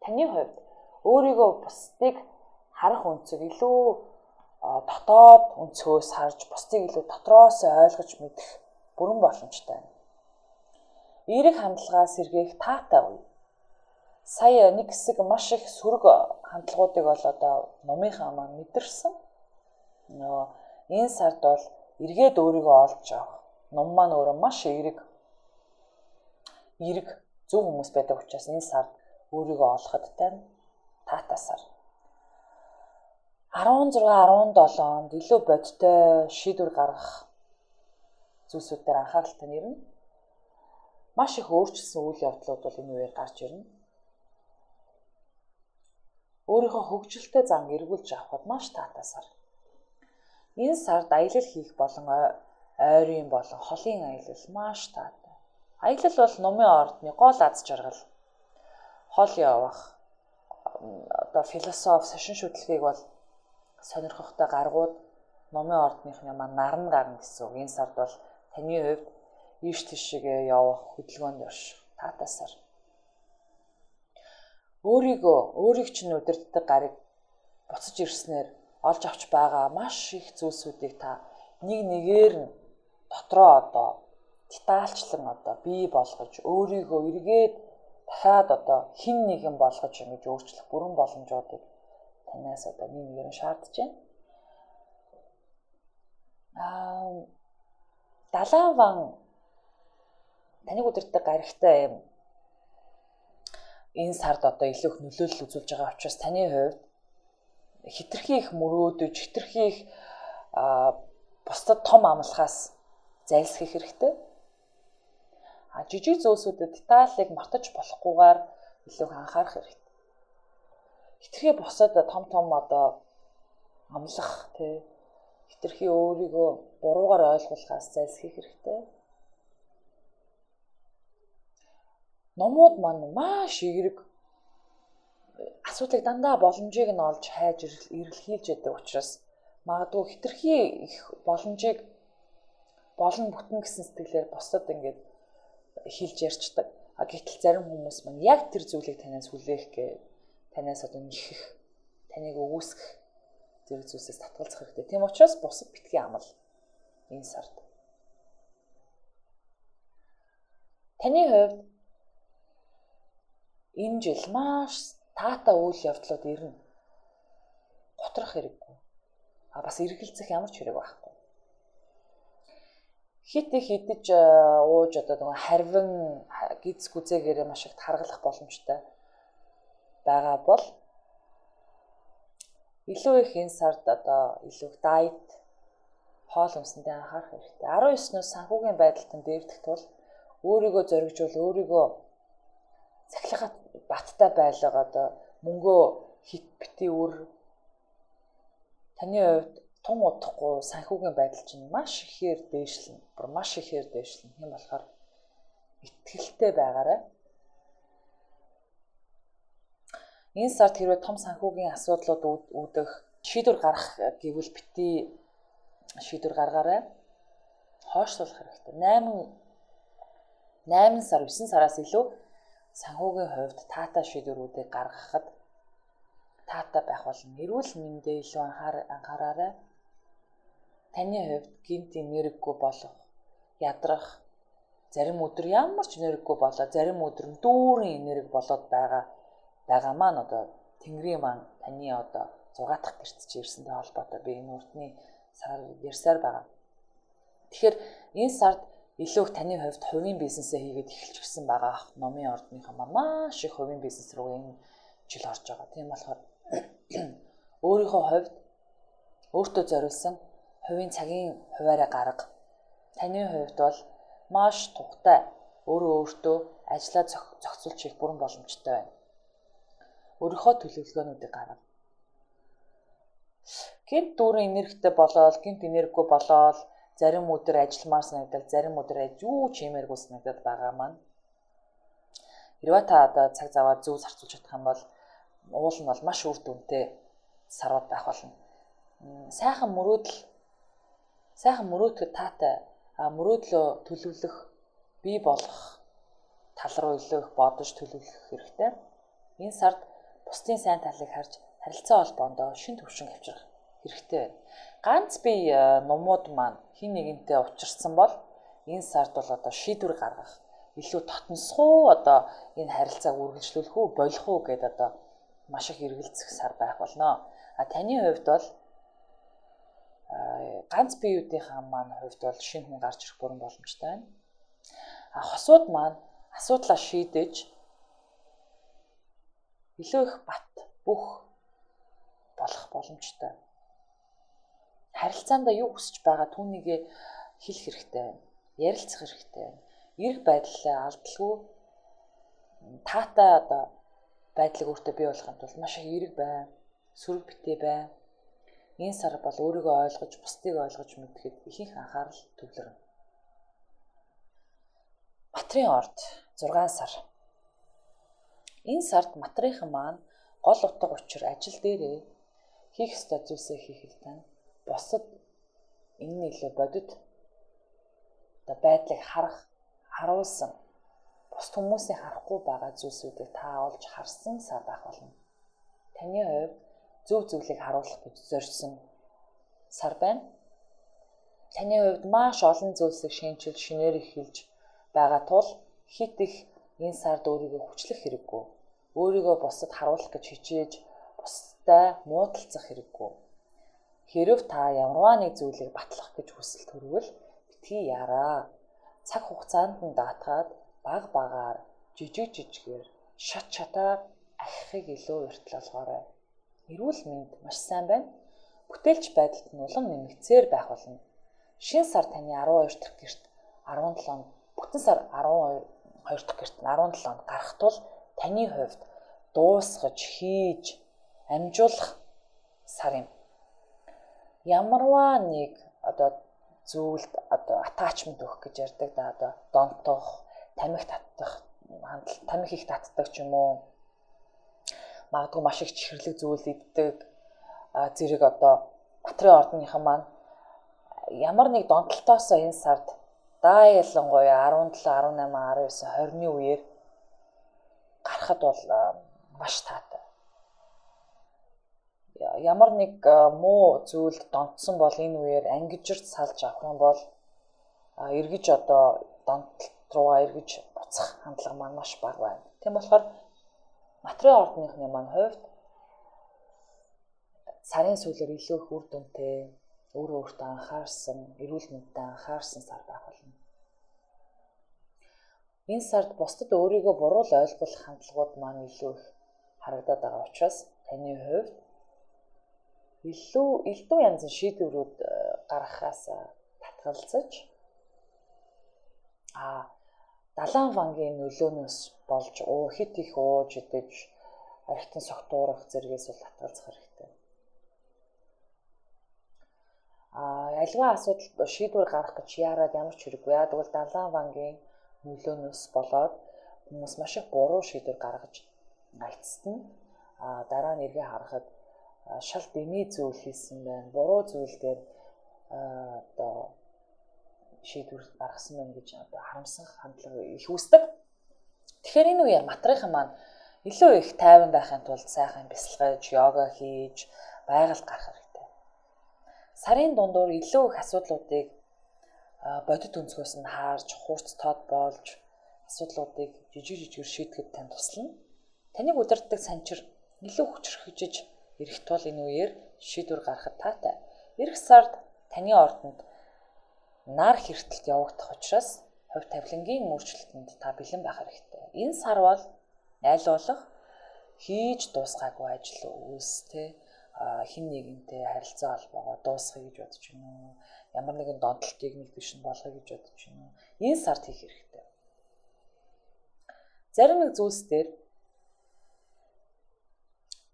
Таны хувьд өөрийгөө бусдыг харах өнцөг илүү дотоод өнцгөөс харж бусдыг илүү дотроос ойлгож мэдэх бүрэн боломжтой. Эерэг хандлагаа сэргээх таатай үе. Сая нэг хэсэг маш их сөрөг хандлагуудыг бол одоо номынхаа маань мэдэрсэн. Энэ сард бол эргээд өөрийгөө олж авах. Ном маань өөрөө маш эерэг зөв хүмүүс байдаг учраас энэ сард өөрийгөө олоход таатай сар. 16-17 онд илүү бодтой шийдвэр гаргах зүйлсүүдээр анхааралтай нэрнэ. Маш их өөрчлөсөн үйл явдлууд бол энэ үеэр гарч ирнэ. Өөрийнхөө хөгжилтэй зан эргүүлж авахд маш таатай сар. Энэ сард аялал хийх болон ойрын болон холын аялал маш таатай. Аялал бол номын ордны гол аз жаргал. Хол явах, одоо философи, шашин шүтлгийг бол сонирхохтой гаргууд номын ордныхны маань наран гарна гэсэн үг. Энэ сард бол таны хувьд ийш тийшээ явах, хөдөлгөөнд орших таатай сар. Өөрийг чинь удирддаг гарыг буцаж ирснээр олж авч байгаа маш их зүйлсүүдийг та нэг нэгээр нь дотроо одоо детальчлан одоо бий болгож өөрийгөө эргээд дахиад одоо хин нэгэн болгож ингэж өөрчлөх бүрэн боломжуудыг танаас одоо нэг нэгээр нь шаардж байна. Далайн ван таныг удирддаг гаригтай юм. Энэ сард одоо илүү их нөлөөлөл үзүүлж байгаа учраас таны хувьд хитрхи их мөрөөдөж, хитрхи их бусдад том амлахаас зайлсхийх хэрэгтэй. Жижиг зүйлсүүдэд деталийг мартаж болохгүйгээр илүү их анхаарах хэрэгтэй. Хитрхи бусдад том одоо амлах тий хитрхи өөрийгөө буруугаар ойлгуулахаас зайлсхийх хэрэгтэй. Номууд маань маш эерэг асуудлыг дандаа боломжийг нь олж хайж эргэлхийлж яадаг учраас магадгүй хитрхи их боломжийг болно бүтэн гэсэн сэтгэлээр бусдад ингээд хэлж ярьцдаг. Гэтэл зарим хүмүүс маань яг тэр зүйлийг танаас хүлээх гээ танаас одоо нэхэх, таныг өгөөсгөх зэрэг зүйлсээс татгалзах хэрэгтэй. Тийм учраас бусад битгий амал энэ сард. Таны хувьд энэ жил маш таатай үйл явдлууд ирнэ. Готрох хэрэггүй. Бас эргэлзэх ямар ч хэрэг байхгүй. Хит их идэж ууж одоо нэг харвин гиз гүзээгээрээ маш их таргалах боломжтой байгаа бол илүү их энэ сард одоо илүү их дайет хоол хүнсэндээ анхаарах хэрэгтэй. 19-ноос санхүүгийн байдалтанд дээвдэх тул өөрийгөө зоригжуул, өөрийгөө цахилгаан баттай байлгаа одоо мөнгөө хит бити үр таны хувьд тун удахгүй санхүүгийн байдал чинь маш ихээр дээшлэн. Тийм болохоор итгэлтэй байгаарай. Энэ сард хэрвээ том санхүүгийн асуудлууд үүдэх шийдвэр гарах гэвэл бити шийдвэр гаргаарай. Хойшлуулах хэрэгтэй. 8 сар 9 сараас илүү санхүүгийн хувьд таатай шийдвэрүүдийг гаргахад таатай байх болно. Эрүүл мэндэд илүү анхаараарай. Таны хувьд гинт энергигүй болох, ядрах, зарим өдөр ямар ч энергигүй болоо, зарим өдөр дүүрэн энерги болоод байгаа маань одоо Тэнгэрийн маань таны одоо 6 дахь гэртч ирсэнтэй холбоотой би энэ урдны сар ярьсаар байгаа. Тэгэхээр энэ сард илүү их таны хувьд хувийн бизнесээ хийгээд эхэлчихсэн байгаа. Номын ордныхаа маш их хувийн бизнес рүү энэ жил орж байгаа. Тийм болохоор өөрийнхөө хувьд өөртөө зориулсан хувийн цагийн хуваараа гарга. Таны хувьд бол маш тухтай өөртөө ажиллаа зохицуулж хийх бүрэн боломжтой байна. Өөрийнхөө төлөвлөгөөнүүдийг гарга. Гинт дүүрэн энергитэй болоод, гинт энергигүй болоод зарим өдөр ажилламаар санагдал, зарим өдөр юу ч хиймээргүй санагдаад байгаа маань. Хэрвээ та одоо цаг заваа зөв зарцуулж чадах юм бол уул нь бол маш үр дүнтэй сарууд байх болно. Сайхан мөрөөдөл таатай, мөрөөдлөө төлөвлөх, бий болгох тал руу илүү их бодож төлөвлөх хэрэгтэй. Энэ сард бусдын сайн талыг харж харилцаа холбоондоо шин төвшин авчрах хэрэгтэй байна. Ганц бие нумууд маань хин нэгэнтэй учирсан бол энэ сард бол одоо шийдвэр гаргах, илүү татнасгүй одоо энэ харилцааг үргэлжлүүлэх үү, болох уу гэдээ одоо маш их эргэлзэх сар байх болно. Таны хувьд бол ганц биеүүдийн маань хувьд бол шинэ хүн гарч ирэх бүрэн боломжтой байна. Хосууд маань асуудлаа шийдэж илүү их бат бүх болох боломжтой. Харилцаанд юу хүсэж байгаа түүнийг хэлэх хэрэгтэй байна. Ярилцах хэрэгтэй байна. Эрг байдлаа алдалгүй таатай одоо байдлыг өөртөө бий болгохын тулд маш их эрг бай, сөрөг битээ бай. Энэ сар бол өөрийгөө ойлгож, бусдыг ойлгож мэдхэд ихэнх анхаарал төвлөрнө. Матрын орд 6 сар. Энэ сард матрынхан маань гол утга учир ажил дээрээ хийх ёстой зүйлсээ хийхэд тань бусад энэ илүү бодит байдлыг харуулсан бус хүмүүсийн харахгүй байгаа зүйлсүүдийг та олж харсан сар байх болно. Таны хувьд зөв зүйлийг харуулах гэж зорьсон сар байна. Таны хувьд маш олон зүйлсийг шинжил, шинээр эхэлж байгаа тул хит их энэ сард өөрийгөө хүчлэх хэрэггүй. Өөрийгөө бусдад харуулах гэж хичээж бусдад муудалцах хэрэггүй. Хэрв та ямарваа нэг зүйлийг батлах гэж хүсэл төрвөл битгий яраа. Цаг хугацаанд нь даатгаад баг багаар жижиг жижигээр шат шатаар ахихыг илүү урьдчилан олгоорой. Эрүүл мэнд маш сайн байна. Бүтээлч байдалд нь улам нэмэгцээр байх болно. Шинэ сар таны 12 дахь гэрт 17, бүтэн сар 12 дахь гэрт 17 гарах тул таны хувьд дуусгаж хийж амжуулах сар юм. Ямарваа нэг одоо зүйлд одоо attachment өгөх гэж ярьдаг да одоо донтох, тамхи татдаг, тамхи их татдаг ч юм уу. Магадгүй маш их чихэрлэг зүйл иддэг зэрэг одоо матрын ордныхан маань ямар нэг донтолтоосоо энэ сард ялангуяа 17, 18, 19, 20-ны үеэр гарахад бол маш таатай. Ямар нэг муу зүйлд донтсон бол энэ үеэр ангижирт салж авах юм бол эргэж одоо донтолт руугаа эргэж буцах хандлага маань маш бага байна. Тийм болохоор матрын ордныхны маань хувьд сарын сүүлээр илүү их үр дүнтэй, өөрөө өөртөө анхаарсан, эрүүл мэндэд анхаарсан сар байх болно. Энэ сард бусдад өөрийгөө буруу ойлгох хандлагууд маань илүү их харагдаад байгаа учраас таны хувьд илүү янзын шийдвэрүүд гаргахаас татгалзаж далайн вангийн нөлөөнөөс болж хит их ууж идэж архитан согтуурах зэргээс бол татгалзах хэрэгтэй. Альва асуудал шийдвэр гаргах гэж яарад ямар ч хэрэггүй. Тэгвэл далайн вангийн нөлөөнөөс болоод хүмүүс маш их буруу шийдвэр гаргаж альцсан. Дараа нь эргээ харахад шал дэмий зүйл хийсэн байна. Буруу зүйл дээр одоо шийдвэр гаргасан байна гэж одоо харамсах хандлага их үүсдэг. Тэгэхээр энэ үеэр матрынхан маань илүү их тайван байхын тулд сайхан бясалгаж, йога хийж, байгальд гарах хэрэгтэй. Сарын дундуур илүү их асуудлуудыг бодит өнцгөөс нь харж, хурц тод болж, асуудлуудыг жижиг жижигэр шийдэхэд тань туслана. Таныг удирддаг санчир илүү хүчрхэгжиж ирэх тул энэ үеэр шийдвэр гаргахад таатай. Ирэх сард таны ордонд нар хэртэлт явагдах учраас хувь тавилангийн өөрчлөлтөнд та бэлэн байх хэрэгтэй. Энэ сар бол аль болох хийж дуусгаагүй ажил үүстэй хин нэгэнтэй харилцаа холбоогоо дуусгая гэж бодож байна уу? Ямар нэгэн донтолтыг нэг дэвшин болгоё гэж бодож байна уу? Энэ сард хийх хэрэгтэй. Зарим нэг зүйлс дээр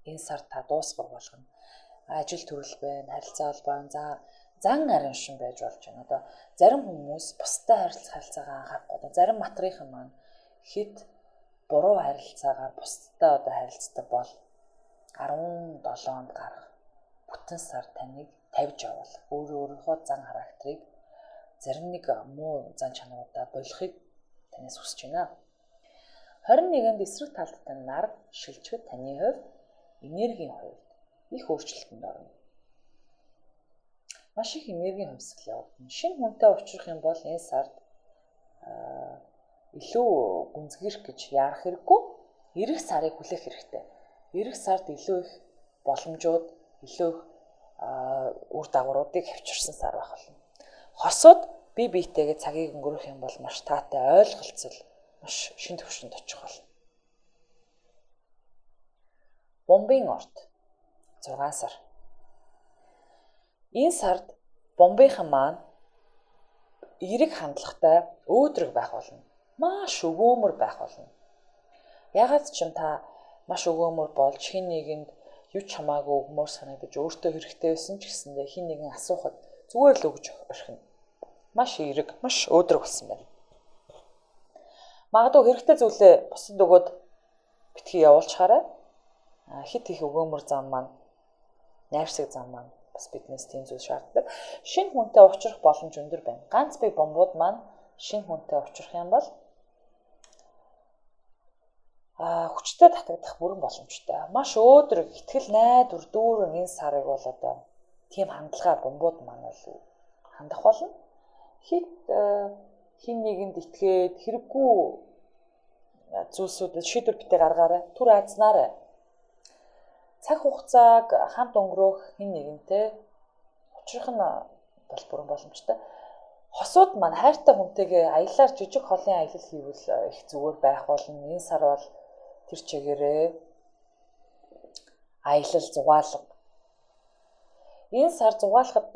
энэ сард та дуусгах болгоно. Ажил төрөл байна, харилцаа холбоо, зан арын шин байж болж байна. Одоо зарим хүмүүс бусдад харилцаагаа анхаарахгүй. Зарим матрынхан маань хэд буруу харилцаагаар бусдад одоо харилцдаг бол 17-нд гарах бүтэн сар таныг тавьж явуул. Өөрийнхөө зан характерыг зарим нэг муу зан чанаруудаа болохыг танаас хүсэж байна. 21-нд эсрэг талд тань нар шилжихэд таны хувьд энергийн хувьд их өөрчлөлтөнд орно. маш их энергийн хувьсгал явагдана. Шинэ хүнтэй уулзах юм бол энэ сард илүү гүнзгийрх гэж яарах хэрэггүй. Ирэх сарыг хүлээх хэрэгтэй. Ирэх сард илүү их боломжууд, илүү их үр дагавруудыг авчирсан сар байх болно. Хосууд бие биетэйгээ цагийг өнгөрөх юм бол маш таатай, ойлголцол, маш шин төвшөнд очих болно. Бумбын орд 6 сар. Энэ сард бумбынхан маань эерэг хандлагатай өөдрөг байх болно. Маш өгөөмөр байх болно. Ягаад ч юм та маш өгөөмөр болж хин нэгэнд юу ч хамаагүй өгмөр санагдаж өөртөө хэрэгтэй байсан ч гэсэндээ хин нэгэн асуухад зүгээр л өгж орхино. Маш эерэг, маш өөдрөг болсон байна. Магадгүй хэрэгтэй зүйлээ бусад өгөөд битгий явуулчихаарай. Хит их өгөөмөр зам маань, найрсаг зам маань бас биднээс тийм зүйл шаарддаг. Шинэ хүнтэй уулзах боломж өндөр байна. Ганц бие бомбууд маань шинэ хүнтэй уулзах юм бол хүчтэй татагдах бүрэн боломжтой. Маш өөдрөг, итгэл найдвар дүүрэн энэ сарыг бол одоо тийм хандлагаар бомбууд маань бол хандах болно. Хит хин нэгэнд итгээд хэрэггүй зүйлсүүдэд шийдвэр битээ гаргаарай. Түр азнаарай. Цаг хугацааг хамт өнгөрөөх хин нэгэнтэй учрах нь бол бүрэн боломжтой. Хосууд маань хайртай хүнтэйгээ аялаар жижиг холын аялал хийвэл их зүгээр байх болно. Энэ сар бол тэр чигээрээ аялал зугаалга. Энэ сар зугаалахад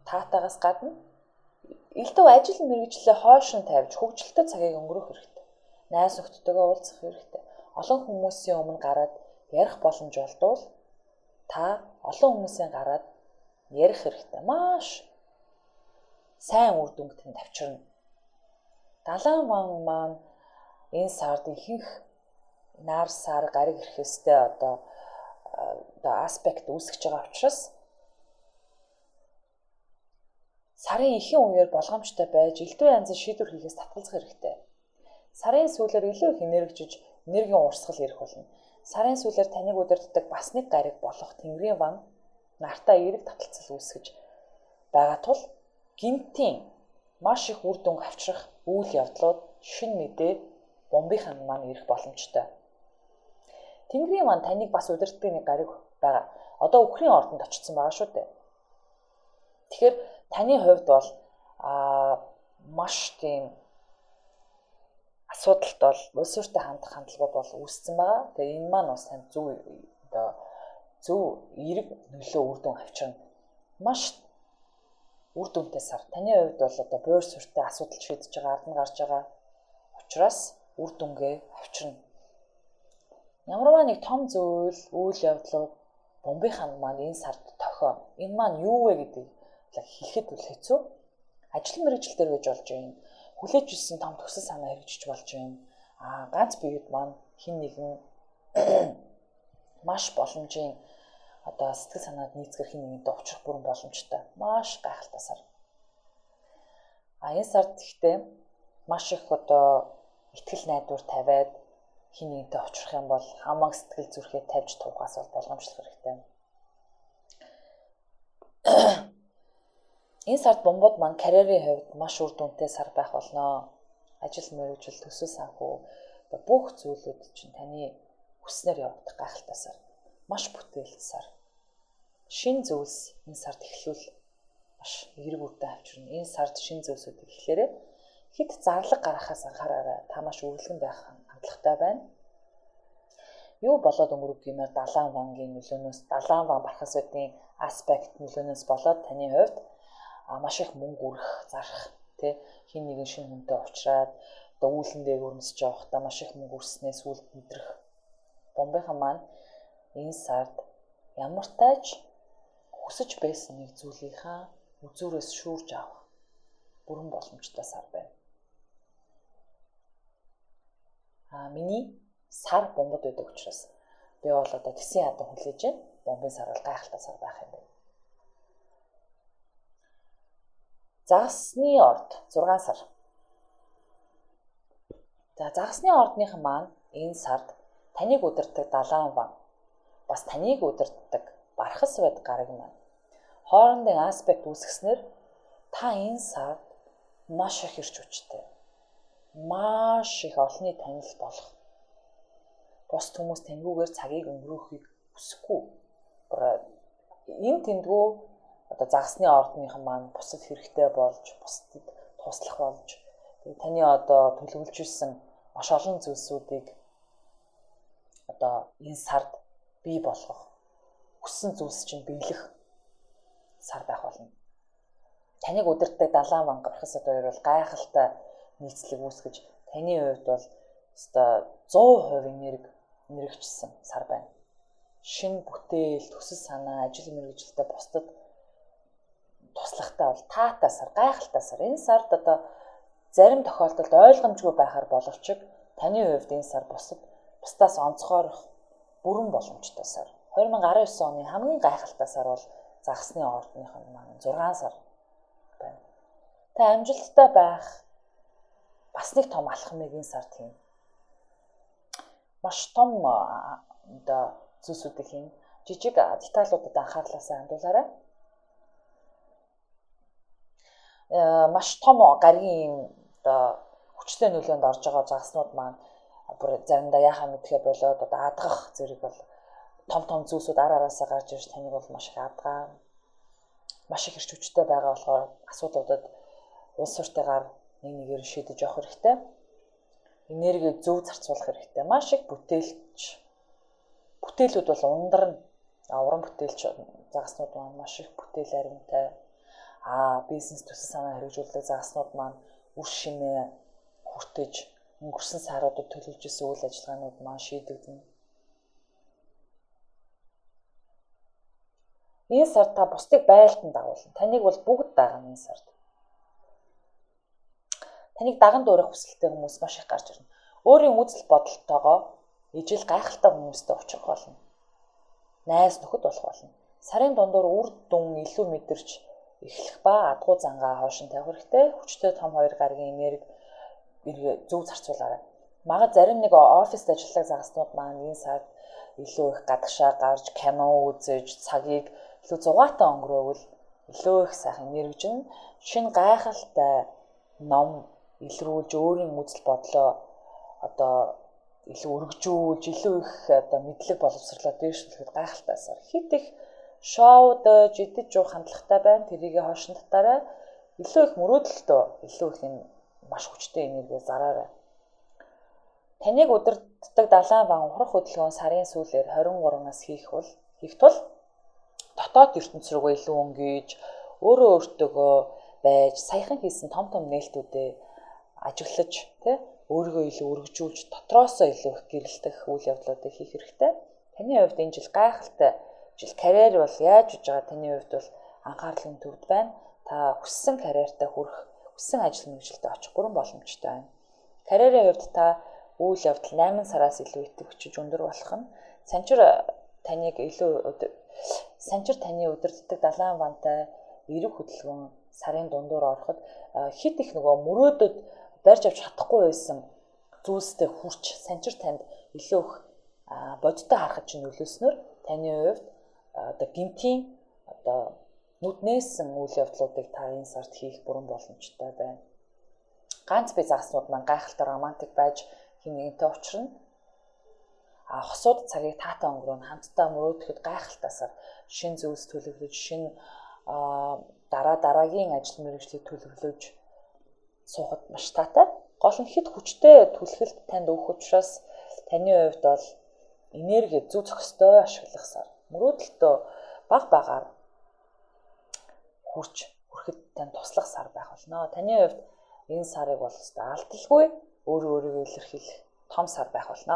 таатаагаас гадна элдв ажил мэргэжлээ хойшин тавьж хөгжилтэй цагийг өнгөрөөх хэрэгтэй. Найз нөхдөдөө уулзах хэрэгтэй. Олон хүмүүсийн өмнө гараад ярих боломж олдвол та олон хүмүүсийн гараад ярих хэрэгтэй. Маш сайн үр дүнг тэнд авчирна. Далайн ван маань энэ сард ихэнх нар сар гариг ирэхээстэй одоо аспект үүсгэж байгаа учраас сарын ихэнх үеэр болгоомжтой байж элдв янзын шийдвэр хийхээс татгалзах хэрэгтэй. Сарын сүүлээр илүү их энергижиж энергийн урсгал ирэх болно. Сарын сүүлээр таныг удирддаг бас нэг гариг болох Тэнгэрийн ван нартай эерэг таталцал үүсгэж байгаа тул гинтийн маш их үр дүнг авчрах үйл явдлууд шин мэдээ бомбынхан маань ирэх боломжтой. Тэнгэрийн ван таныг бас удирддаг нэг гариг байгаа. Одоо үхрийн ордонд очсон байгаа шүү дээ. Тэгэхээр таны хувьд бол маш тийм асуудалт бол улс ортой хандах хандлагууд бол үүссэн байгаа. Тэгээ энэ маань бас танд зөв эерэг нөлөө үр дүн авчирна. Маш үр дүнтэй сар. Таны хувьд бол одоо буур сүртэй асуудал шийдэж байгаа, ард нь гарч байгаа учраас үр дүнгээ авчирна. Ямарваа нэг том зүйл, үйл явдлууд бомбынхан маань энэ сард тохио. Энэ маань юу вэ гэдгийг хэлэхэд үл хэцүү. Ажил мэргэжил дээр байж болж байна. Хүлээж ирсэн том төсөл санаа хэрэгжиж болж байна. Ганц биед маань хин нэгэн маш боломжийн одоо сэтгэл санаанд нийцгэр хин нэгэнтэй уулзах бүрэн боломжтой. Маш гайхалтай сар. Энэ сард гэхдээ маш их одоо итгэл найдвар тавиад хин нэгэнтэй уулзах юм бол хамаг сэтгэл зүрхээ тавьж туухаас бол болгоомжлох хэрэгтэй. Энэ сард бомбууд маань карьерийн хувьд маш үр дүнтэй сар байх болно. Ажил мэргэжил, төсөл санхүү бүх зүйлүүд чинь таны хүснээр явагдах гайхалтай сар. Маш бүтээл сар. Шин зүйлс энэ сард эхлүүл маш эерэг үр дүн авчирна. Энэ сард шин зүйлсүүд эхлээрээ хэд зарлаг гарахаас анхаараарай. Та маш үргэлжлэн байх хандлагатай байна. Юу болоод өнгөрөх гэмээр далайн вангийн нөлөөнөөс, далайн ван бархас үдийн аспект нөлөөнөөс болоод таны хувьд маш их мөнгө үрэх, зарах, хин нэгэн шинэ хүнтэй уулзраад одоо үүлэн дээр өрнөсөж явахдаа маш их мөнгө үрснээс үл мэдрэх. Бомбынхан маань энэ сард ямар тааж хүсэж байсан нэг зүйлийнхаа үзүүрээс шүүрж авах бүрэн боломжтой сар байна. Миний сар бомбод байдаг учраас би бол одоо тэсийн ядан хүлээж байна. Бомбын сар бол гайхалтай сар байх юм байна. Загасны орд 6 сар. За загасны ордныхан маань энэ сард таныг удирддаг далайн ван, бас таныг удирддаг бархас байд гараг маань хоорондын аспект үүсгэснээр та энэ сард маш их ирч хүчтэй. Маш их олонний танил болох. Бус хүмүүс тэнгүүгээр цагийг өнгөрөөхийг хүсэхгүй. Энэ тэндгүү одоо загасны ордныхан маань бусад хэрэгтэй болж, бусдыг туслах болж, таны одоо төлөвлөж ирсэн маш олон зүйлсүүдийг одоо энэ сард бий болгох, хүссэн зүйлс чинь биелэх сар байх болно. Таныг удирддаг далайн ван гарахсад бол гайхалтай нийцлэг үүсгэж, таны хувьд бол өстой 100% энергичсэн сар байна. Шинэ бүтээл, төсөл санаа, ажил мэргэжилтэд бусдад туслахтай бол таатай сар, гайхалтай сар. Энэ сард одоо зарим тохиолдолд ойлгомжгүй байхаар боловч таны хувьд энэ сар бусдаас онцгойрох бүрэн боломжтой сар. 2019 оны хамгийн гайхалтай сар бол загасны ордныхан маань 6 сар байна. Та амжилттай байх бас нэг том алхмыг энэ сард хийн. Маш том одоо зүйлсүүдийг хийн. Жижиг деталуудад анхаарлаасаа хандуулаарай. Маш том гаргийн одоо хүчтэй нөлөөнд орж байгаа загаснууд маань бүр заримдаа яхаа мэдхээ болоод одоо адгах зэрэг бол том зүйлсүүд араасаа гарч ирж таныг бол маш их адгаа, маш их ирч хүчтэй байгаа болохоор асуудлуудад улс суртайгаар нэгээр шийдэж явах хэрэгтэй. Энерги зөв зарцуулах хэрэгтэй. Маш их бүтээлүүд бол ундарна. Уран бүтээлч загаснууд маань маш их бүтээл аримтай. Бизнес төсөл санаа хэрэгжүүлдэг загаснууд маань үр шимээ хүртэж өнгөрсөн саруудад төлөвлөж исэн үйл ажиллагаанууд маань шийдэгдэнэ. Энэ сард та бусдыг байлдан дагуулна. Таныг бол бүгд дагна энэ сард. Таныг даган дуурах хүсэлтэй хүмүүс маш их гарч ирнэ. Өөрийн үзэл бодолтойгоо ижил гайхалтай хүмүүстэй уулзах болно. Найз нөхөд болох болно. Сарын дундуур үр дүн илүү мэдэрч эхлэх ба адгуу зангаа хоошин тавих хэрэгтэй. Хүчтэй том хоёр гаргийн энерги зөв зарцуулаарай. Магад зарим нэг оффист ажилладаг загаснууд маань энэ сард илүү их гадагшаа гарч кино үзэж цагийг илүү зугаатай өнгөрөөвөл илүү их сайхан энергижин шинэ гайхалтай ном илрүүлж өөрийн үзэл бодлоо одоо илүү өргөжүүлж илүү их одоо мэдлэг боловсрлоо дээшлэхэд гайхалтай сар. Хит их Шууд идэж уух хандлагатай байна. Тэрийг хойшин татаарай. Илүү их мөрөөдөлтөө, илүү их энэ маш хүчтэй энерги зараарай. Таныг удирддаг далайн ван ухрах хөдөлгөөн сарын сүүлээр 23-аас хийх тул дотоод ертөнц рүүгээ илүү өнгөж, өөрөө өөртөөгөө байж, саяхан хийсэн том нээлтүүдээ ажиглаж, өөрийгөө илүү өргөжүүлж, дотроосоо илүү их гэрэлтэх үйл явдлуудыг хийх хэрэгтэй. Таны хувьд энэ жил гайхалтай карьер бол яаж хийж байгаа таны хувьд бол анхаарлын төвд байна. Та хүссэн карьертаа хүрэх, хүссэн ажил мэргэжилтэд очих бүрэн боломжтой байна. Карьерийн хувьд та үйл явдал 8 сараас илүү идэвхжиж өндөр болох нь санчир таны удирддаг далайн вантай эрэг хөдөлгөөн сарын дундуур ороход хит их нөгөө мөрөөдөд барьж авч чадахгүй байсан зүйлстэй хүрч санчир танд илүү их бодиттой харахад чинь нөлөөснөр таны хувьд одоо гинтийн одоо нүднээсэн үйл явдлуудыг та энэ сард хийх бүрэн боломжтой байна. Ганц бие загаснууд маань гайхалтай романтик байж хинэгэнтэй учрна. Хосууд цагийг таатай өнгөрөөн хамтдаа мөрөөдөд гайхалтай сар. Шин зүйлс төлөвлөж, шин дараагийн ажил мэргэжлийг төлөвлөж суухад маш таатай. Гол нь хэд хүчтэй түлхэлт танд өгөх учраас таны хувьд бол энерги зөв зохистой ашиглах сар. Мөрөөдөлтөө багаар хүрэхэд тань туслах сар байх болно. Таны хувьд энэ сарыг бол алдалгүй өөрийгөө илэрхийлэх том сар байх болно.